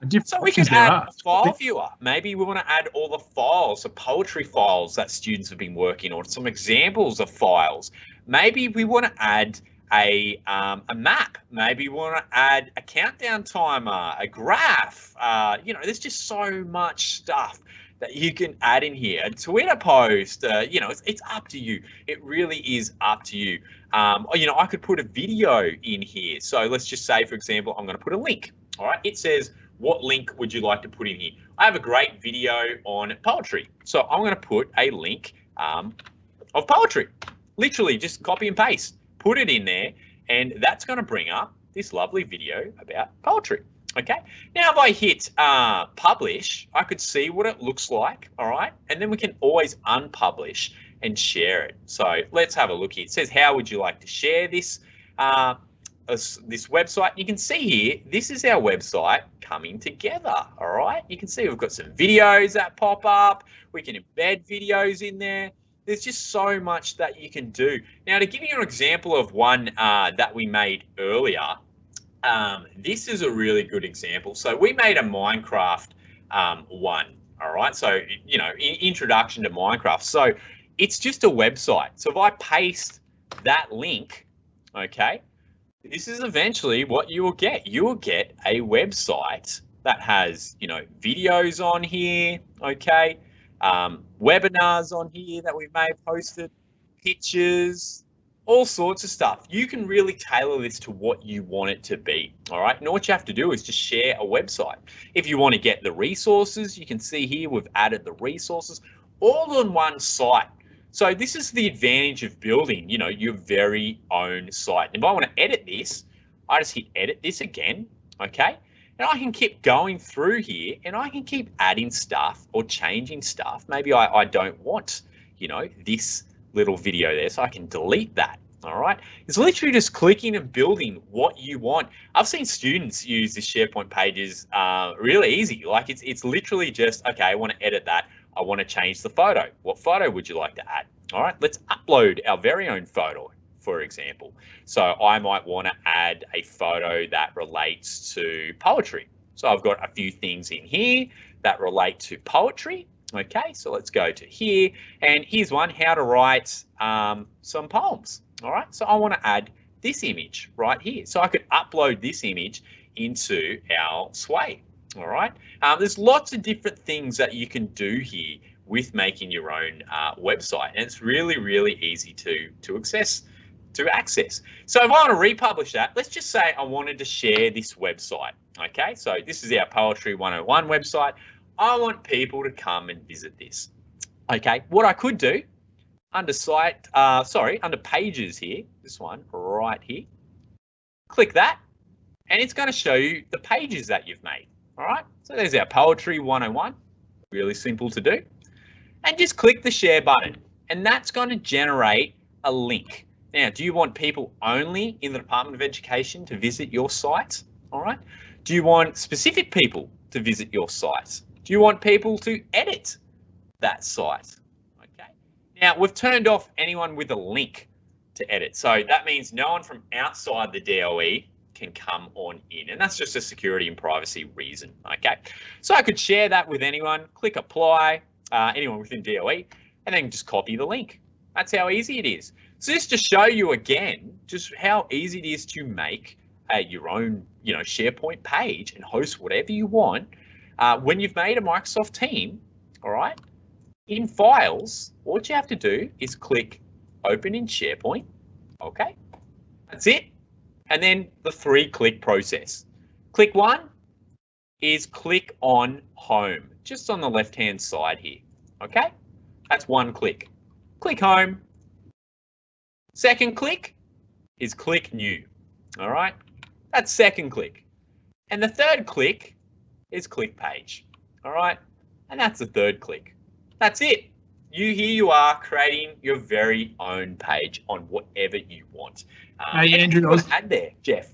different So we can add a file viewer. Maybe we want to add all the files, the poetry files that students have been working on, some examples of files. Maybe we want to add a map. Maybe we want to add a countdown timer, a graph. You know, there's just so much stuff that you can add in here. A Twitter post, you know, it's up to you. It really is up to you. You know, I could put a video in here. So let's just say, for example, I'm going to put a link. All right, it says, what link would you like to put in here? I have a great video on poetry. So I'm going to put a link of poetry. Literally just copy and paste, put it in there, and that's going to bring up this lovely video about poetry. Okay, now if I hit publish, I could see what it looks like, all right? And then we can always unpublish and share it. So let's have a look here. It says, how would you like to share this this website? You can see here, this is our website coming together, all right? You can see we've got some videos that pop up. We can embed videos in there. There's just so much that you can do. Now, to give you an example of one that we made earlier, this is a really good example. So we made a Minecraft one, all right? So, you know, introduction to Minecraft. So it's just a website. So if I paste that link, okay, this is eventually what you will get. You will get a website that has, you know, videos on here, okay, webinars on here that we may have posted, pictures, all sorts of stuff. You can really tailor this to what you want it to be, all right? And all you have to do is just share a website. If you want to get the resources, you can see here we've added the resources all on one site. So this is the advantage of building, you know, your very own site. And if I want to edit this, I just hit edit this again, okay? And I can keep going through here and I can keep adding stuff or changing stuff. Maybe I don't want, you know, this little video there, so I can delete that. All right, it's literally just clicking and building what you want. I've seen students use the SharePoint pages really easy. Like it's literally just, okay, I want to edit that. I want to change the photo. What photo would you like to add? All right, let's upload our very own photo, for example. So I might want to add a photo that relates to poetry. So I've got a few things in here that relate to poetry. Okay, so let's go to here, and here's one, how to write some poems. All right, so I want to add this image right here. So I could upload this image into our Sway. All right, there's lots of different things that you can do here with making your own website, and it's really, really easy to access. So if I want to republish that, let's just say I wanted to share this website. Okay, so this is our Poetry 101 website. I want people to come and visit this. Okay, what I could do under under pages here, this one right here, click that, and it's going to show you the pages that you've made. All right, so there's our Poetry 101, really simple to do. And just click the share button, and that's going to generate a link. Now, do you want people only in the Department of Education to visit your site? All right, do you want specific people to visit your site? Do you want people to edit that site? Okay. Now, we've turned off anyone with a link to edit. So that means no one from outside the DOE can come on in. And that's just a security and privacy reason. Okay. So I could share that with anyone, click apply, anyone within DOE, and then just copy the link. That's how easy it is. So just to show you again, just how easy it is to make your own, you know, SharePoint page and host whatever you want. When you've made a Microsoft team, all right, in Files, all you have to do is click Open in SharePoint, okay? That's it. And then the 3-click process. Click 1 is click on Home, just on the left-hand side here, okay? That's 1 click. Click Home. Second click is click New, all right? That's 2nd click. And the 3rd click is click page, all right? And that's the 3rd click. That's it. here you are creating your very own page on whatever you want. Hey, Andrew, I was add there, Jeff.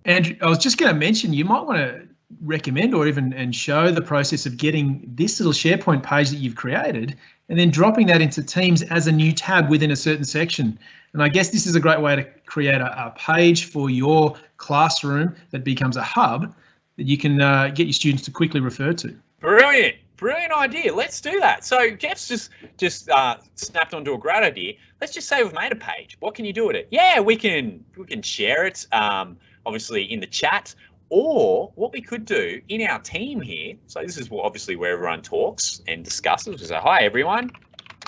Andrew, I was just going to mention, you might want to recommend or even and show the process of getting this little SharePoint page that you've created and then dropping that into Teams as a new tab within a certain section. And I guess this is a great way to create a page for your classroom that becomes a hub that you can get your students to quickly refer to. Brilliant. Brilliant idea. Let's do that. So Jeff's just snapped onto a great idea. Let's just say we've made a page. What can you do with it? Yeah, we can share it, obviously in the chat, or what we could do in our team here. So this is obviously where everyone talks and discusses. We say, hi everyone.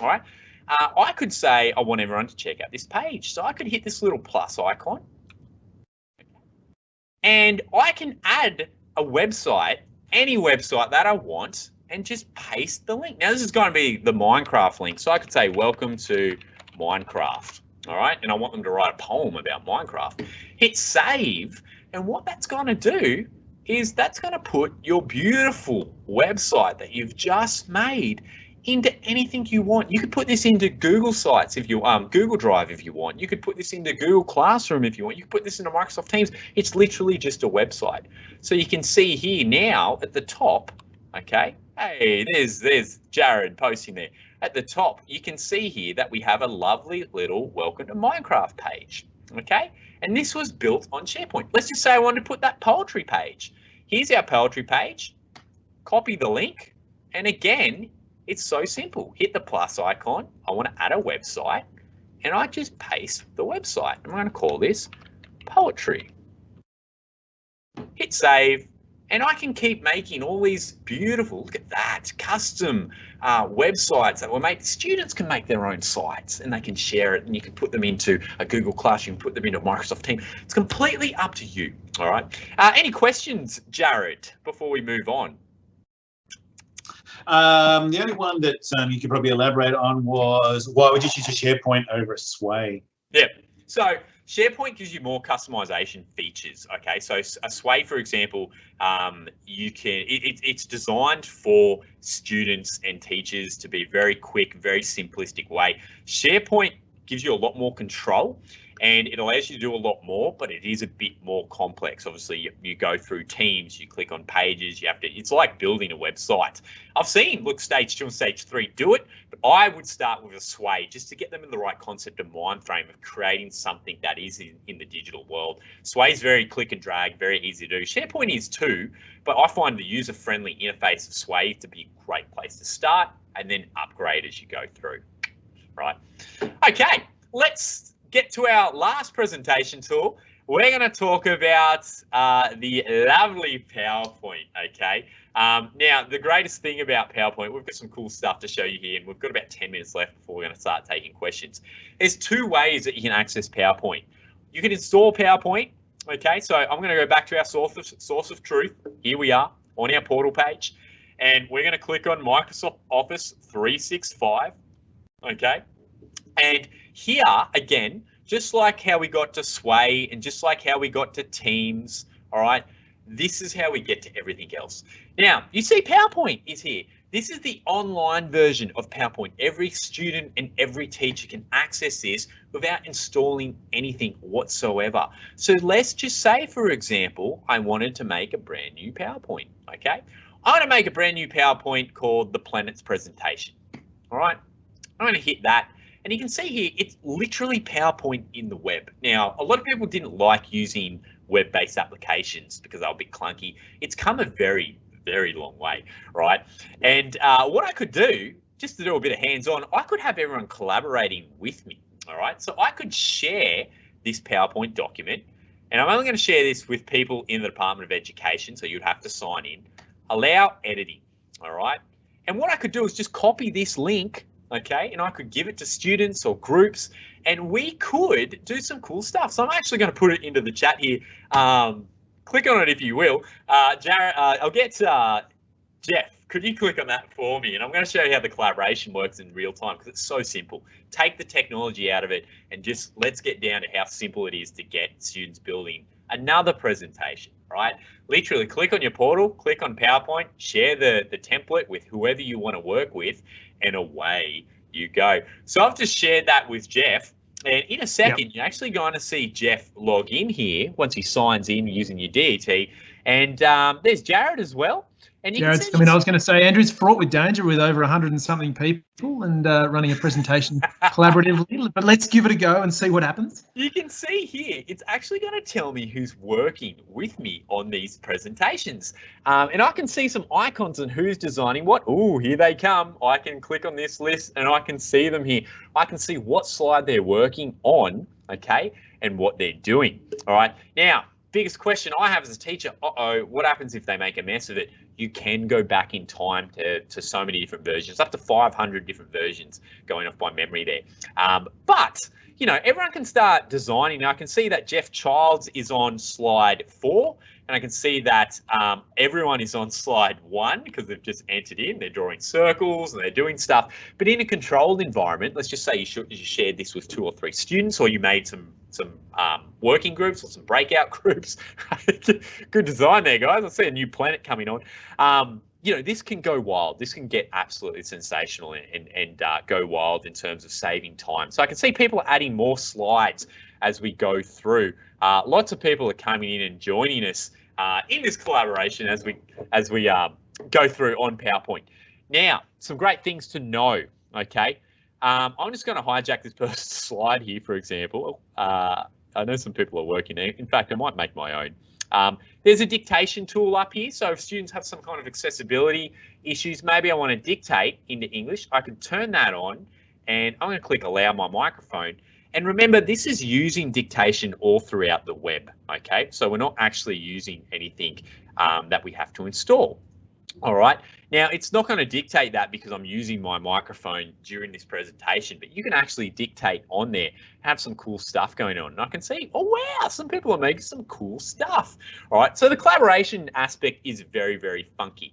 All right. I could say I want everyone to check out this page. So I could hit this little plus icon, and I can add a website, any website that I want, and just paste the link. Now this is going to be the Minecraft link. So I could say, welcome to Minecraft. All right. And I want them to write a poem about Minecraft. Hit save. And what that's going to do is that's going to put your beautiful website that you've just made into anything you want. You could put this into Google Sites if you Google Drive if you want. You could put this into Google Classroom if you want. You could put this into Microsoft Teams. It's literally just a website. So you can see here now at the top, okay, hey, there's Jared posting there. At the top, you can see here that we have a lovely little welcome to Minecraft page, okay? And this was built on SharePoint. Let's just say I want to put that poetry page. Here's our poetry page. Copy the link. And again, it's so simple. Hit the plus icon. I want to add a website. And I just paste the website. I'm going to call this poetry. Hit save. And I can keep making all these beautiful, look at that, custom websites that were made. Students can make their own sites and they can share it, and you can put them into a Google Classroom, put them into Microsoft Teams. It's completely up to you, all right? Any questions, Jared, before we move on? The only one that you could probably elaborate on was, why would you choose a SharePoint over a Sway? Yeah, so SharePoint gives you more customization features. Okay, so a Sway, for example, it's designed for students and teachers to be very quick, very simplistic way. SharePoint gives you a lot more control, and it allows you to do a lot more, but it is a bit more complex. Obviously, you go through Teams, you click on pages, it's like building a website. I've seen, look, stage 2 and stage 3 do it, but I would start with a Sway just to get them in the right concept and mind frame of creating something that is in the digital world. Sway is very click and drag, very easy to do. SharePoint is too, but I find the user-friendly interface of Sway to be a great place to start and then upgrade as you go through, right? Okay, let's get to our last presentation tool. We're going to talk about the lovely PowerPoint, okay? Now, the greatest thing about PowerPoint, we've got some cool stuff to show you here, and we've got about 10 minutes left before we're going to start taking questions. There's 2 ways that you can access PowerPoint. You can install PowerPoint, okay? So I'm going to go back to our source of truth. Here we are on our portal page, and we're going to click on Microsoft Office 365, okay? And here, again, just like how we got to Sway and just like how we got to Teams, all right, this is how we get to everything else. Now, you see PowerPoint is here. This is the online version of PowerPoint. Every student and every teacher can access this without installing anything whatsoever. So let's just say, for example, I wanted to make a brand new PowerPoint, okay? I'm going to make a brand new PowerPoint called the Planets Presentation, all right? I'm going to hit that. And you can see here, it's literally PowerPoint in the web. Now, a lot of people didn't like using web-based applications because they were a bit clunky. It's come a very, very long way, right? And what I could do, just to do a bit of hands-on, I could have everyone collaborating with me, all right? So I could share this PowerPoint document, and I'm only going to share this with people in the Department of Education, so you'd have to sign in. Allow editing, all right? And what I could do is just copy this link, okay, and I could give it to students or groups, and we could do some cool stuff. So I'm actually going to put it into the chat here. Click on it if you will. Jared, I'll get Jeff. Could you click on that for me? And I'm going to show you how the collaboration works in real time because it's so simple. Take the technology out of it and just let's get down to how simple it is to get students building another presentation, right? Literally click on your portal, click on PowerPoint, share the template with whoever you want to work with, and away you go. So I've just shared that with Jeff. And in a second, you're actually going to see Jeff log in here once he signs in using your DET. And there's Jared as well. And you Jared's, I was going to say, Andrew's fraught with danger with over 100 and something people and running a presentation collaboratively. But let's give it a go and see what happens. You can see here, it's actually going to tell me who's working with me on these presentations. And I can see some icons and who's designing what. Oh, here they come. I can click on this list and I can see them here. I can see what slide they're working on, okay, and what they're doing. All right. Now, biggest question I have as a teacher, what happens if they make a mess of it? You can go back in time to so many different versions, up to 500 different versions going off by memory there. But, you know, everyone can start designing. Now, I can see that Jeff Childs is on slide 4, and I can see that everyone is on slide 1 because they've just entered in. They're drawing circles and they're doing stuff. But in a controlled environment, let's just say you shared this with 2 or 3 students, or you made some working groups or some breakout groups. Good design there, guys. I see a new planet coming on. You know, this can go wild. This can get absolutely sensational and go wild in terms of saving time. So I can see people adding more slides as we go through. Lots of people are coming in and joining us in this collaboration as we go through on PowerPoint. Now, some great things to know, okay? I'm just going to hijack this person's slide here, for example. I know some people are working there. In fact, I might make my own. There's a dictation tool up here. So if students have some kind of accessibility issues, maybe I want to dictate into English, I can turn that on and I'm going to click allow my microphone. And remember, this is using dictation all throughout the web, okay? So we're not actually using anything that we have to install. All right. Now, it's not going to dictate that because I'm using my microphone during this presentation, but you can actually dictate on there, have some cool stuff going on. And I can see, oh, wow, some people are making some cool stuff. All right. So the collaboration aspect is very, very funky.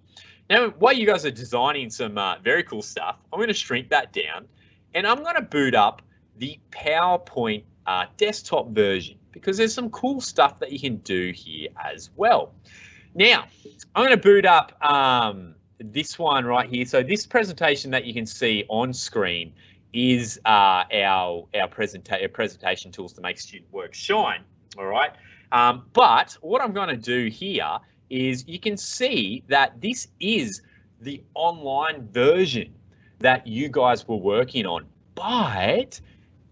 Now, while you guys are designing some very cool stuff, I'm going to shrink that down and I'm going to boot up the PowerPoint desktop version because there's some cool stuff that you can do here as well. Now, I'm going to boot up this one right here. So this presentation that you can see on screen is our presentation tools to make student work shine. All right. But what I'm going to do here is you can see that this is the online version that you guys were working on, but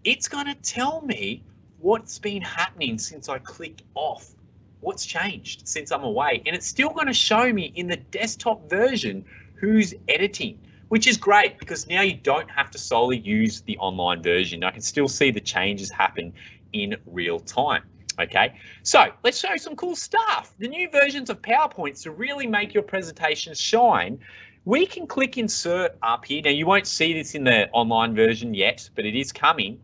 it's going to tell me what's been happening since I clicked off. What's changed since I'm away, and it's still going to show me in the desktop version who's editing, which is great because now you don't have to solely use the online version. I can still see the changes happen in real time. Okay, so let's show you some cool stuff. The new versions of PowerPoint to really make your presentations shine. We can click insert up here. Now you won't see this in the online version yet, but it is coming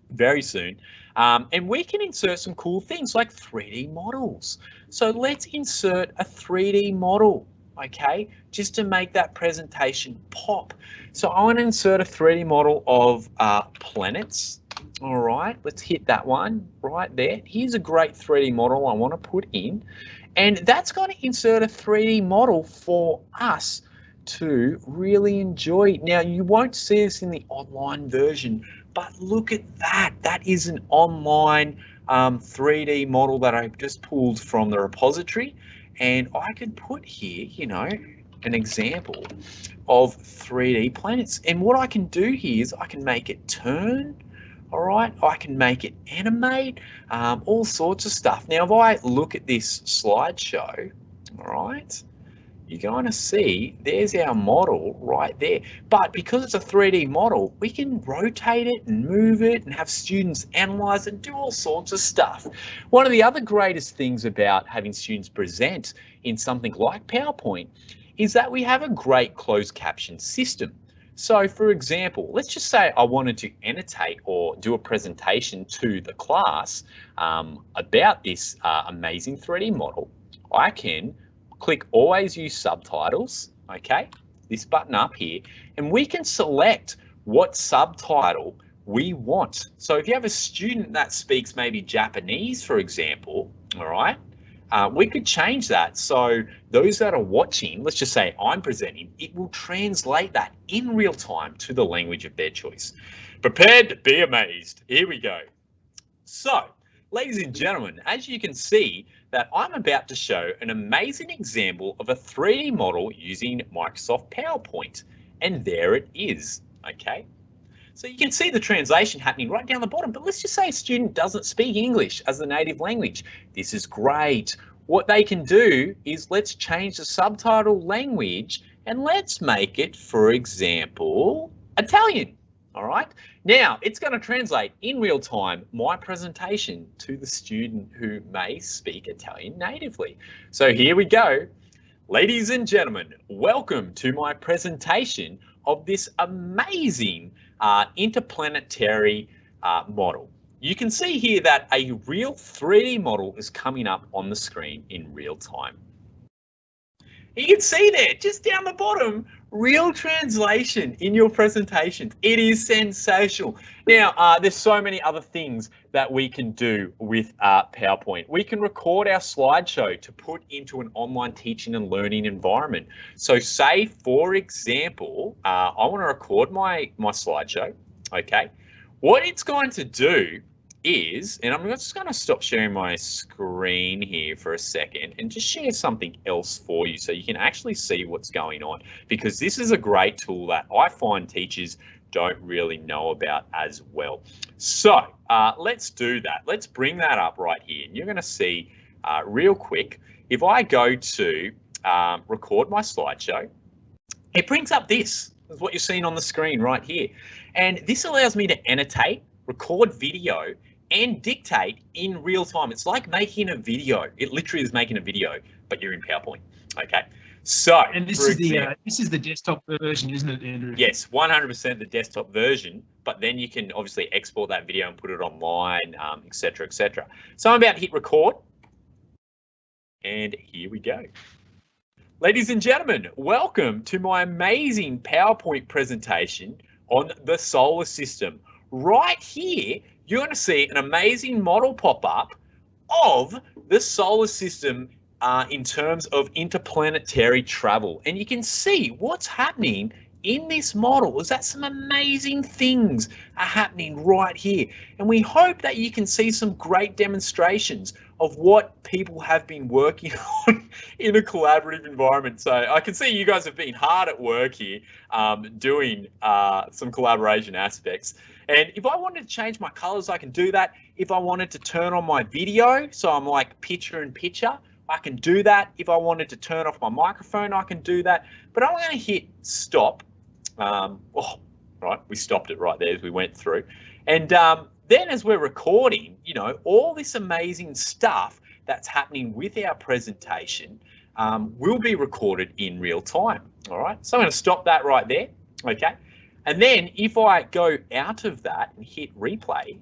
very soon. And we can insert some cool things like 3D models. So let's insert a 3D model, okay, just to make that presentation pop. So I want to insert a 3D model of planets. All right, let's hit that one right there. Here's a great 3D model I want to put in. And that's going to insert a 3D model for us to really enjoy. Now, you won't see this in the online version, but look at that. That is an online 3D model that I've just pulled from the repository. And I could put here, you know, an example of 3D planets. And what I can do here is I can make it turn, all right? I can make it animate, all sorts of stuff. Now, if I look at this slideshow, all right, you're going to see there's our model right there. But because it's a 3D model, we can rotate it and move it and have students analyze it and do all sorts of stuff. One of the other greatest things about having students present in something like PowerPoint is that we have a great closed caption system. So for example, let's just say I wanted to annotate or do a presentation to the class about this amazing 3D model. I can click always use subtitles, okay, this button up here, and we can select what subtitle we want. So if you have a student that speaks maybe Japanese, for example, all right, we could change that. So those that are watching, let's just say I'm presenting, it will translate that in real time to the language of their choice. Prepared to be amazed. Here we go. So, ladies and gentlemen, as you can see that I'm about to show an amazing example of a 3D model using Microsoft PowerPoint. And there it is, okay? So you can see the translation happening right down the bottom, but let's just say a student doesn't speak English as a native language. This is great. What they can do is let's change the subtitle language and let's make it, for example, Italian. All right. Now it's going to translate in real time my presentation to the student who may speak Italian natively. So here we go. Ladies and gentlemen, welcome to my presentation of this amazing interplanetary model. You can see here that a real 3D model is coming up on the screen in real time. You can see there, just down the bottom, real translation in your presentation. It is sensational. Now, there's so many other things that we can do with PowerPoint. We can record our slideshow to put into an online teaching and learning environment. So say, for example, I want to record my slideshow, okay? What it's going to do is, and I'm just going to stop sharing my screen here for a second and just share something else for you so you can actually see what's going on, because this is a great tool that I find teachers don't really know about as well. So let's do that. Let's bring that up right here. And you're going to see real quick, if I go to record my slideshow, it brings up this is what you're seeing on the screen right here. And this allows me to annotate, record video, and dictate in real time. It's like making a video. It literally is making a video, but you're in PowerPoint. Okay. So, and this is the desktop version, isn't it, Andrew? Yes, 100% the desktop version. But then you can obviously export that video and put it online, etc., etc. So I'm about to hit record, and here we go. Ladies and gentlemen, welcome to my amazing PowerPoint presentation on the solar system. Right here, you're going to see an amazing model pop up of the solar system in terms of interplanetary travel. And you can see what's happening in this model is that some amazing things are happening right here. And we hope that you can see some great demonstrations of what people have been working on in a collaborative environment. So I can see you guys have been hard at work here doing some collaboration aspects. And if I wanted to change my colors, I can do that. If I wanted to turn on my video, so I'm like picture in picture, I can do that. If I wanted to turn off my microphone, I can do that. But I'm going to hit stop. Right, we stopped it right there as we went through. And then as we're recording, you know, all this amazing stuff that's happening with our presentation will be recorded in real time. All right, so I'm going to stop that right there. Okay. And then if I go out of that and hit replay,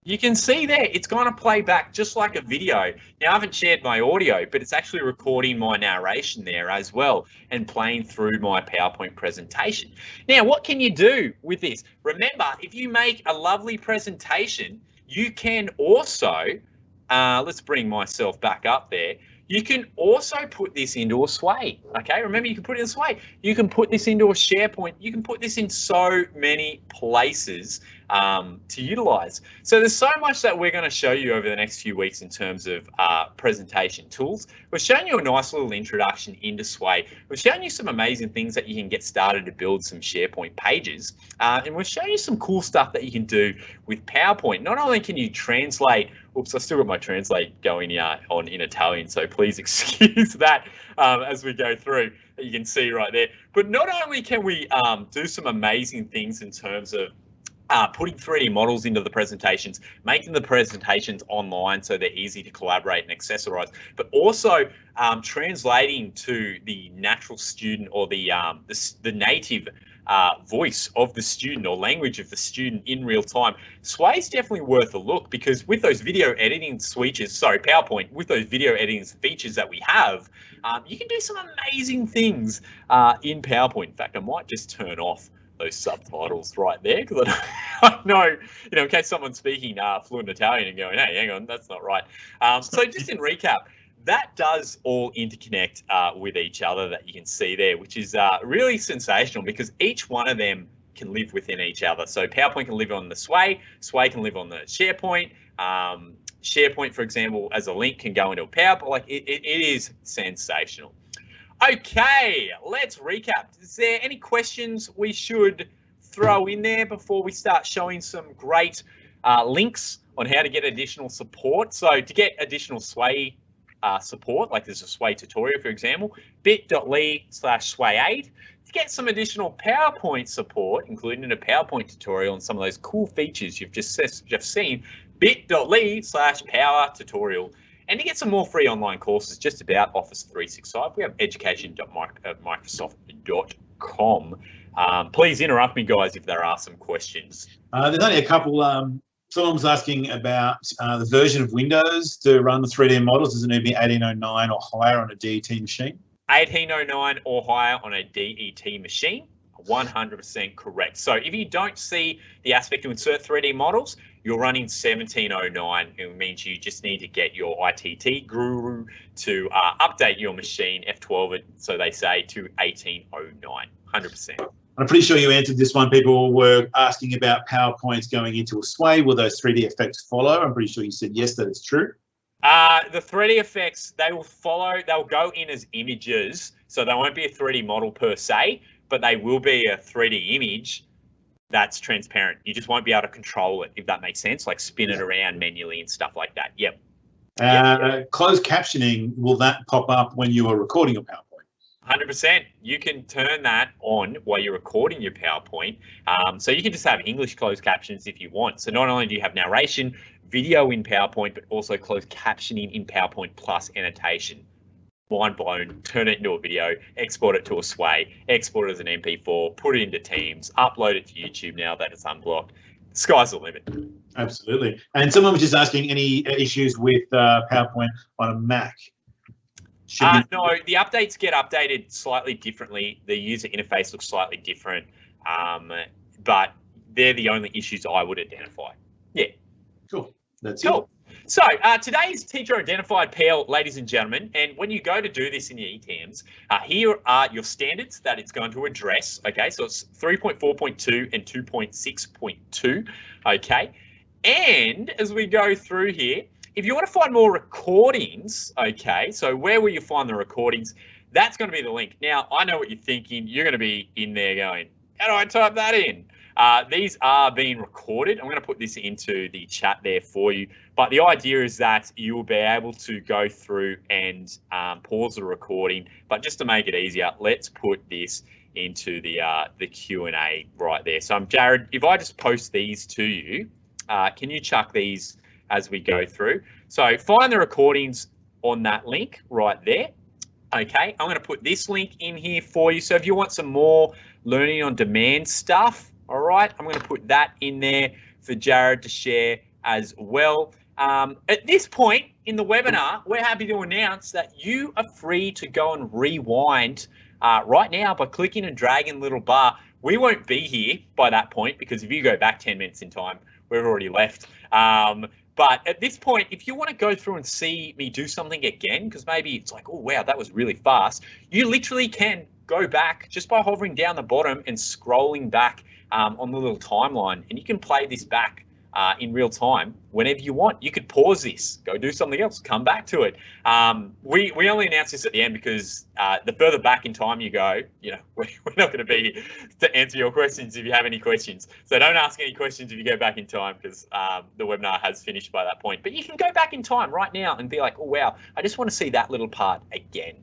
you can see there, it's going to play back just like a video. Now, I haven't shared my audio, but it's actually recording my narration there as well and playing through my PowerPoint presentation. Now, what can you do with this? Remember, if you make a lovely presentation, you can also, let's bring myself back up there. You can also put this into a Sway, okay? Remember, you can put it in a Sway. You can put this into a SharePoint. You can put this in so many places to utilize. So there's so much that we're going to show you over the next few weeks in terms of presentation tools. We've shown you a nice little introduction into Sway. We've shown you some amazing things that you can get started to build some SharePoint pages. And we've shown you some cool stuff that you can do with PowerPoint. Not only can you translate, oops, I still got my translate going on in Italian, so please excuse that as we go through, that you can see right there. But not only can we do some amazing things in terms of putting 3D models into the presentations, making the presentations online so they're easy to collaborate and accessorize, but also translating to the natural student or the native voice of the student or language of the student in real time. Sway is definitely worth a look, because with those video editing PowerPoint, with those video editing features that we have, you can do some amazing things in PowerPoint. In fact, I might just turn off those subtitles right there because I know, in case someone's speaking fluent Italian and going, hey, hang on, that's not right. So just in recap, that does all interconnect with each other that you can see there, which is really sensational because each one of them can live within each other. So PowerPoint can live on the Sway can live on the SharePoint. SharePoint, for example, as a link can go into a PowerPoint. Like it is sensational. Okay, let's recap. Is there any questions we should throw in there before we start showing some great links on how to get additional support? So to get additional Sway support, like there's a Sway tutorial, for example, bit.ly/swayaid. To get some additional PowerPoint support, including a PowerPoint tutorial and some of those cool features you've just seen, bit.ly/power tutorial. And to get some more free online courses just about Office 365, we have education.microsoft.com. Please interrupt me, guys, if there are some questions. There's only a couple. Someone was asking about the version of Windows to run the 3D models. Does it need to be 1809 or higher on a DET machine? 1809 or higher on a DET machine. 100% correct. So if you don't see the aspect to insert 3D models, you're running 1709. It means you just need to get your ITT guru to update your machine, F12, so they say, to 1809. 100%. I'm pretty sure you answered this one. People were asking about PowerPoints going into a Sway. Will those 3D effects follow? I'm pretty sure you said yes, that is true. The 3D effects, they will follow. They'll go in as images, so they won't be a 3D model per se, but they will be a 3D image that's transparent. You just won't be able to control it, if that makes sense, like spin it around manually and stuff like that. Yep. Closed captioning, will that pop up when you are recording your PowerPoint? 100%. You can turn that on while you're recording your PowerPoint. So you can just have English closed captions if you want. So not only do you have narration, video in PowerPoint, but also closed captioning in PowerPoint plus annotation. Mind blown, turn it into a video, export it to a Sway, export it as an MP4, put it into Teams, upload it to YouTube now that it's unblocked. The sky's the limit. Absolutely. And someone was just asking any issues with PowerPoint on a Mac. No, the updates get updated slightly differently. The user interface looks slightly different, but they're the only issues I would identify. Yeah. Cool. That's cool. it. So today's teacher identified PL, ladies and gentlemen, and when you go to do this in your ETMs, here are your standards that it's going to address. Okay, so it's 3.4.2 and 2.6.2. Okay, and as we go through here, if you want to find more recordings, okay, so where will you find the recordings? That's going to be the link. Now, I know what you're thinking. You're going to be in there going, how do I type that in? These are being recorded. I'm going to put this into the chat there for you. But the idea is that you will be able to go through and pause the recording. But just to make it easier, let's put this into the Q&A right there. So Jared, if I just post these to you, can you chuck these as we go through? So find the recordings on that link right there. Okay, I'm going to put this link in here for you. So if you want some more learning on demand stuff, all right, I'm going to put that in there for Jared to share as well. At this point in the webinar, we're happy to announce that you are free to go and rewind right now by clicking and dragging the little bar. We won't be here by that point because if you go back 10 minutes in time, we've already left. But at this point, if you want to go through and see me do something again, because maybe it's like, oh, wow, that was really fast, you literally can go back just by hovering down the bottom and scrolling back on the little timeline, and you can play this back in real time whenever you want. You could pause this, go do something else, come back to it. We only announce this at the end because the further back in time you go, you know, we're not going to be here to answer your questions if you have any questions. So don't ask any questions if you go back in time because the webinar has finished by that point. But you can go back in time right now and be like, oh, wow, I just want to see that little part again.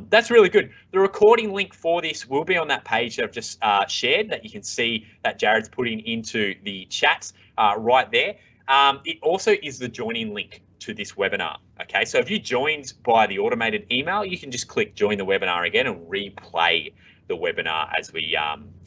That's really good. The recording link for this will be on that page that I've just shared that you can see that Jared's putting into the chat right there. It also is the joining link to this webinar. Okay, so if you joined by the automated email, you can just click join the webinar again and replay the webinar as we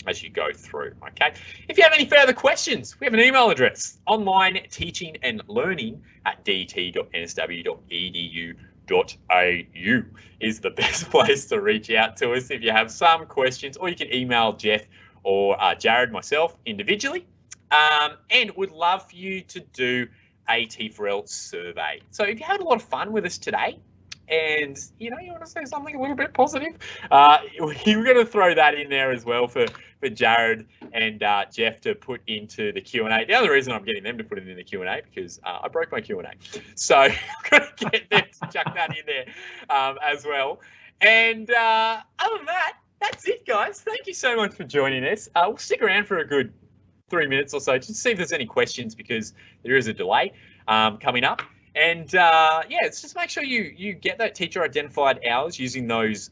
as you go through. Okay, if you have any further questions, we have an email address: online teaching and learning at det.nsw.edu.au is the best place to reach out to us if you have some questions, or you can email Jeff or Jared, myself, individually, and would love for you to do a T4L survey. So if you had a lot of fun with us today, and you want to say something a little bit positive, we're going to throw that in there as well for Jared and Jeff to put into the Q&A. The other reason I'm getting them to put it in the Q&A because I broke my Q&A, so I'm going to get them to chuck that in there as well. And other than that, that's it, guys. Thank you so much for joining us. We'll stick around for a good 3 minutes or so just to see if there's any questions because there is a delay coming up. And it's just make sure you get that teacher identified hours using those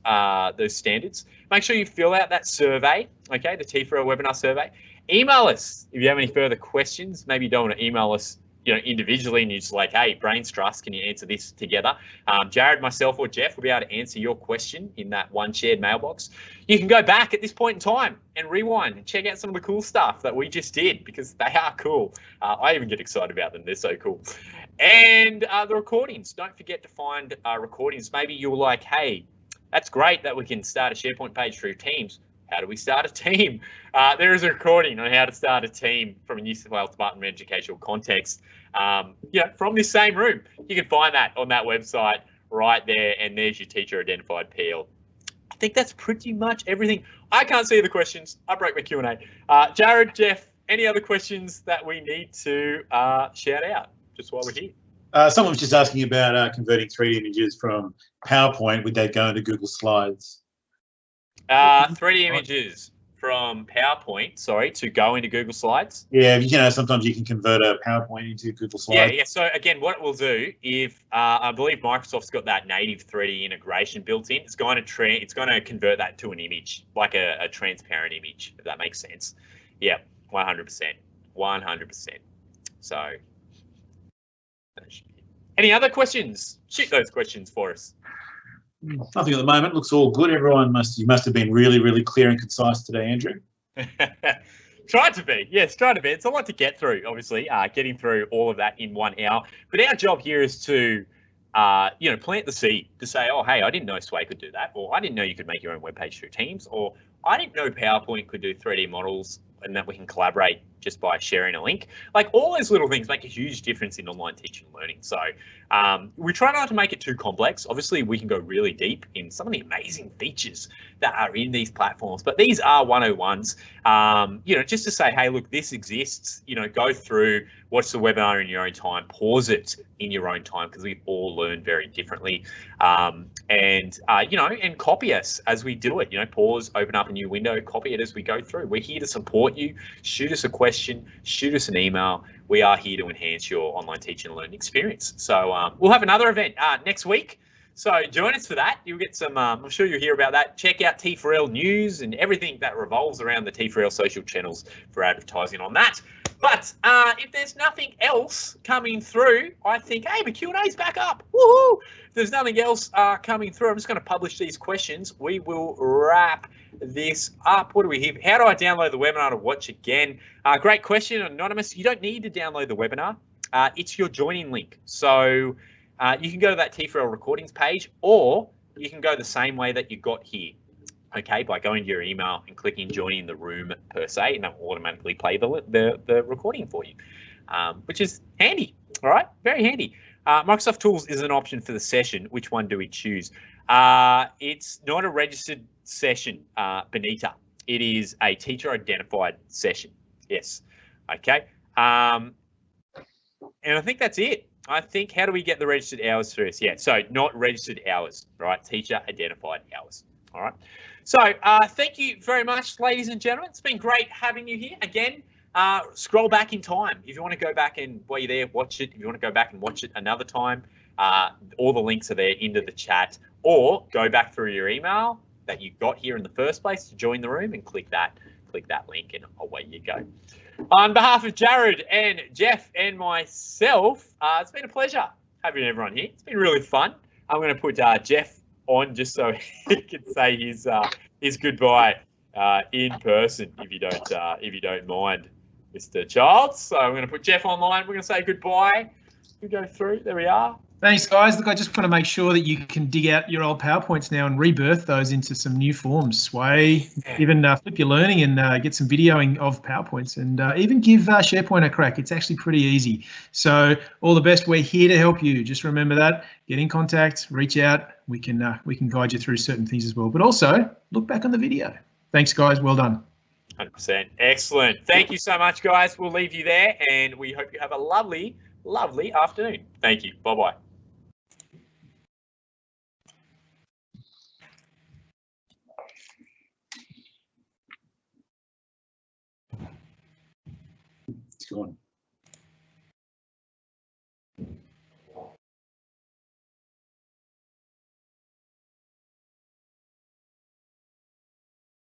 standards. Make sure you fill out that survey, okay, the T4L webinar survey. Email us if you have any further questions. Maybe you don't want to email us, individually, and you're just like, hey, Brains Trust, can you answer this together? Jared, myself, or Jeff will be able to answer your question in that one shared mailbox. You can go back at this point in time and rewind and check out some of the cool stuff that we just did because they are cool. I even get excited about them. They're so cool. And the recordings. Don't forget to find recordings. Maybe you're like, hey, that's great that we can start a SharePoint page through Teams. How do we start a team? There is a recording on how to start a team from a New South Wales Department of Educational context. From this same room. You can find that on that website right there, and there's your teacher identified PL. I think that's pretty much everything. I can't see the questions. I broke my Q&A. Jared, Jeff, any other questions that we need to shout out just while we're here? Someone was just asking about converting 3D images from PowerPoint. Would that go into Google Slides? 3D images from PowerPoint, to go into Google Slides. Yeah, sometimes you can convert a PowerPoint into Google Slides. Yeah. So again, what we'll do, if I believe Microsoft's got that native 3D integration built in, it's going to convert that to an image, like a transparent image, if that makes sense. Yeah, 100%, 100%. So, any other questions? Shoot those questions for us. Nothing at the moment. Looks all good. You must have been really, really clear and concise today, Andrew. Tried to be. Yes, tried to be. It's a lot to get through, obviously, getting through all of that in 1 hour. But our job here is to, plant the seed to say, oh, hey, I didn't know Sway could do that, or I didn't know you could make your own webpage through Teams, or I didn't know PowerPoint could do 3D models and that we can collaborate just by sharing a link. Like all those little things make a huge difference in online teaching and learning. So we try not to make it too complex. Obviously, we can go really deep in some of the amazing features that are in these platforms, but these are 101s, just to say, hey, look, this exists, go through, watch the webinar in your own time, pause it in your own time, because we all learn very differently. And copy us as we do it, pause, open up a new window, copy it as we go through. We're here to support you. Shoot us a question, shoot us an email. We are here to enhance your online teaching and learning experience. So we'll have another event next week. So join us for that. You'll get some, I'm sure you'll hear about that. Check out T4L news and everything that revolves around the T4L social channels for advertising on that. But if there's nothing else coming through, I think, hey, the Q&A's back up. Woohoo! If there's nothing else coming through, I'm just going to publish these questions. We will wrap this up. What do we have? How do I download the webinar to watch again? Great question, Anonymous. You don't need to download the webinar. It's your joining link. So you can go to that T4L recordings page, or you can go the same way that you got here. Okay, by going to your email and clicking joining the room per se, and that will automatically play the recording for you, which is handy. All right, very handy. Microsoft Tools is an option for the session. Which one do we choose? It's not a registered session, Benita. It is a teacher identified session. Yes. Okay. And I think that's it. I think, how do we get the registered hours through this? Yeah, so not registered hours, right? Teacher identified hours. All right. So thank you very much, ladies and gentlemen. It's been great having you here. Again, scroll back in time. If you want to go back and while you're there, watch it. If you want to go back and watch it another time, all the links are there into the chat, or go back through your email that you got here in the first place to join the room and click that link and away you go. On behalf of Jared and Jeff and myself, it's been a pleasure having everyone here. It's been really fun. I'm going to put Jeff on just so he can say his goodbye in person, if you don't mind, Mr. Childs. So I'm going to put Jeff online. We're going to say goodbye. We go through. There we are. Thanks, guys. Look, I just want to make sure that you can dig out your old PowerPoints now and rebirth those into some new forms. Sway, even flip your learning and get some videoing of PowerPoints, and even give SharePoint a crack. It's actually pretty easy. So all the best. We're here to help you. Just remember that. Get in contact. Reach out. We can guide you through certain things as well. But also look back on the video. Thanks, guys. Well done. 100%. Excellent. Thank you so much, guys. We'll leave you there, and we hope you have a lovely, lovely afternoon. Thank you. Bye-bye. It's gone.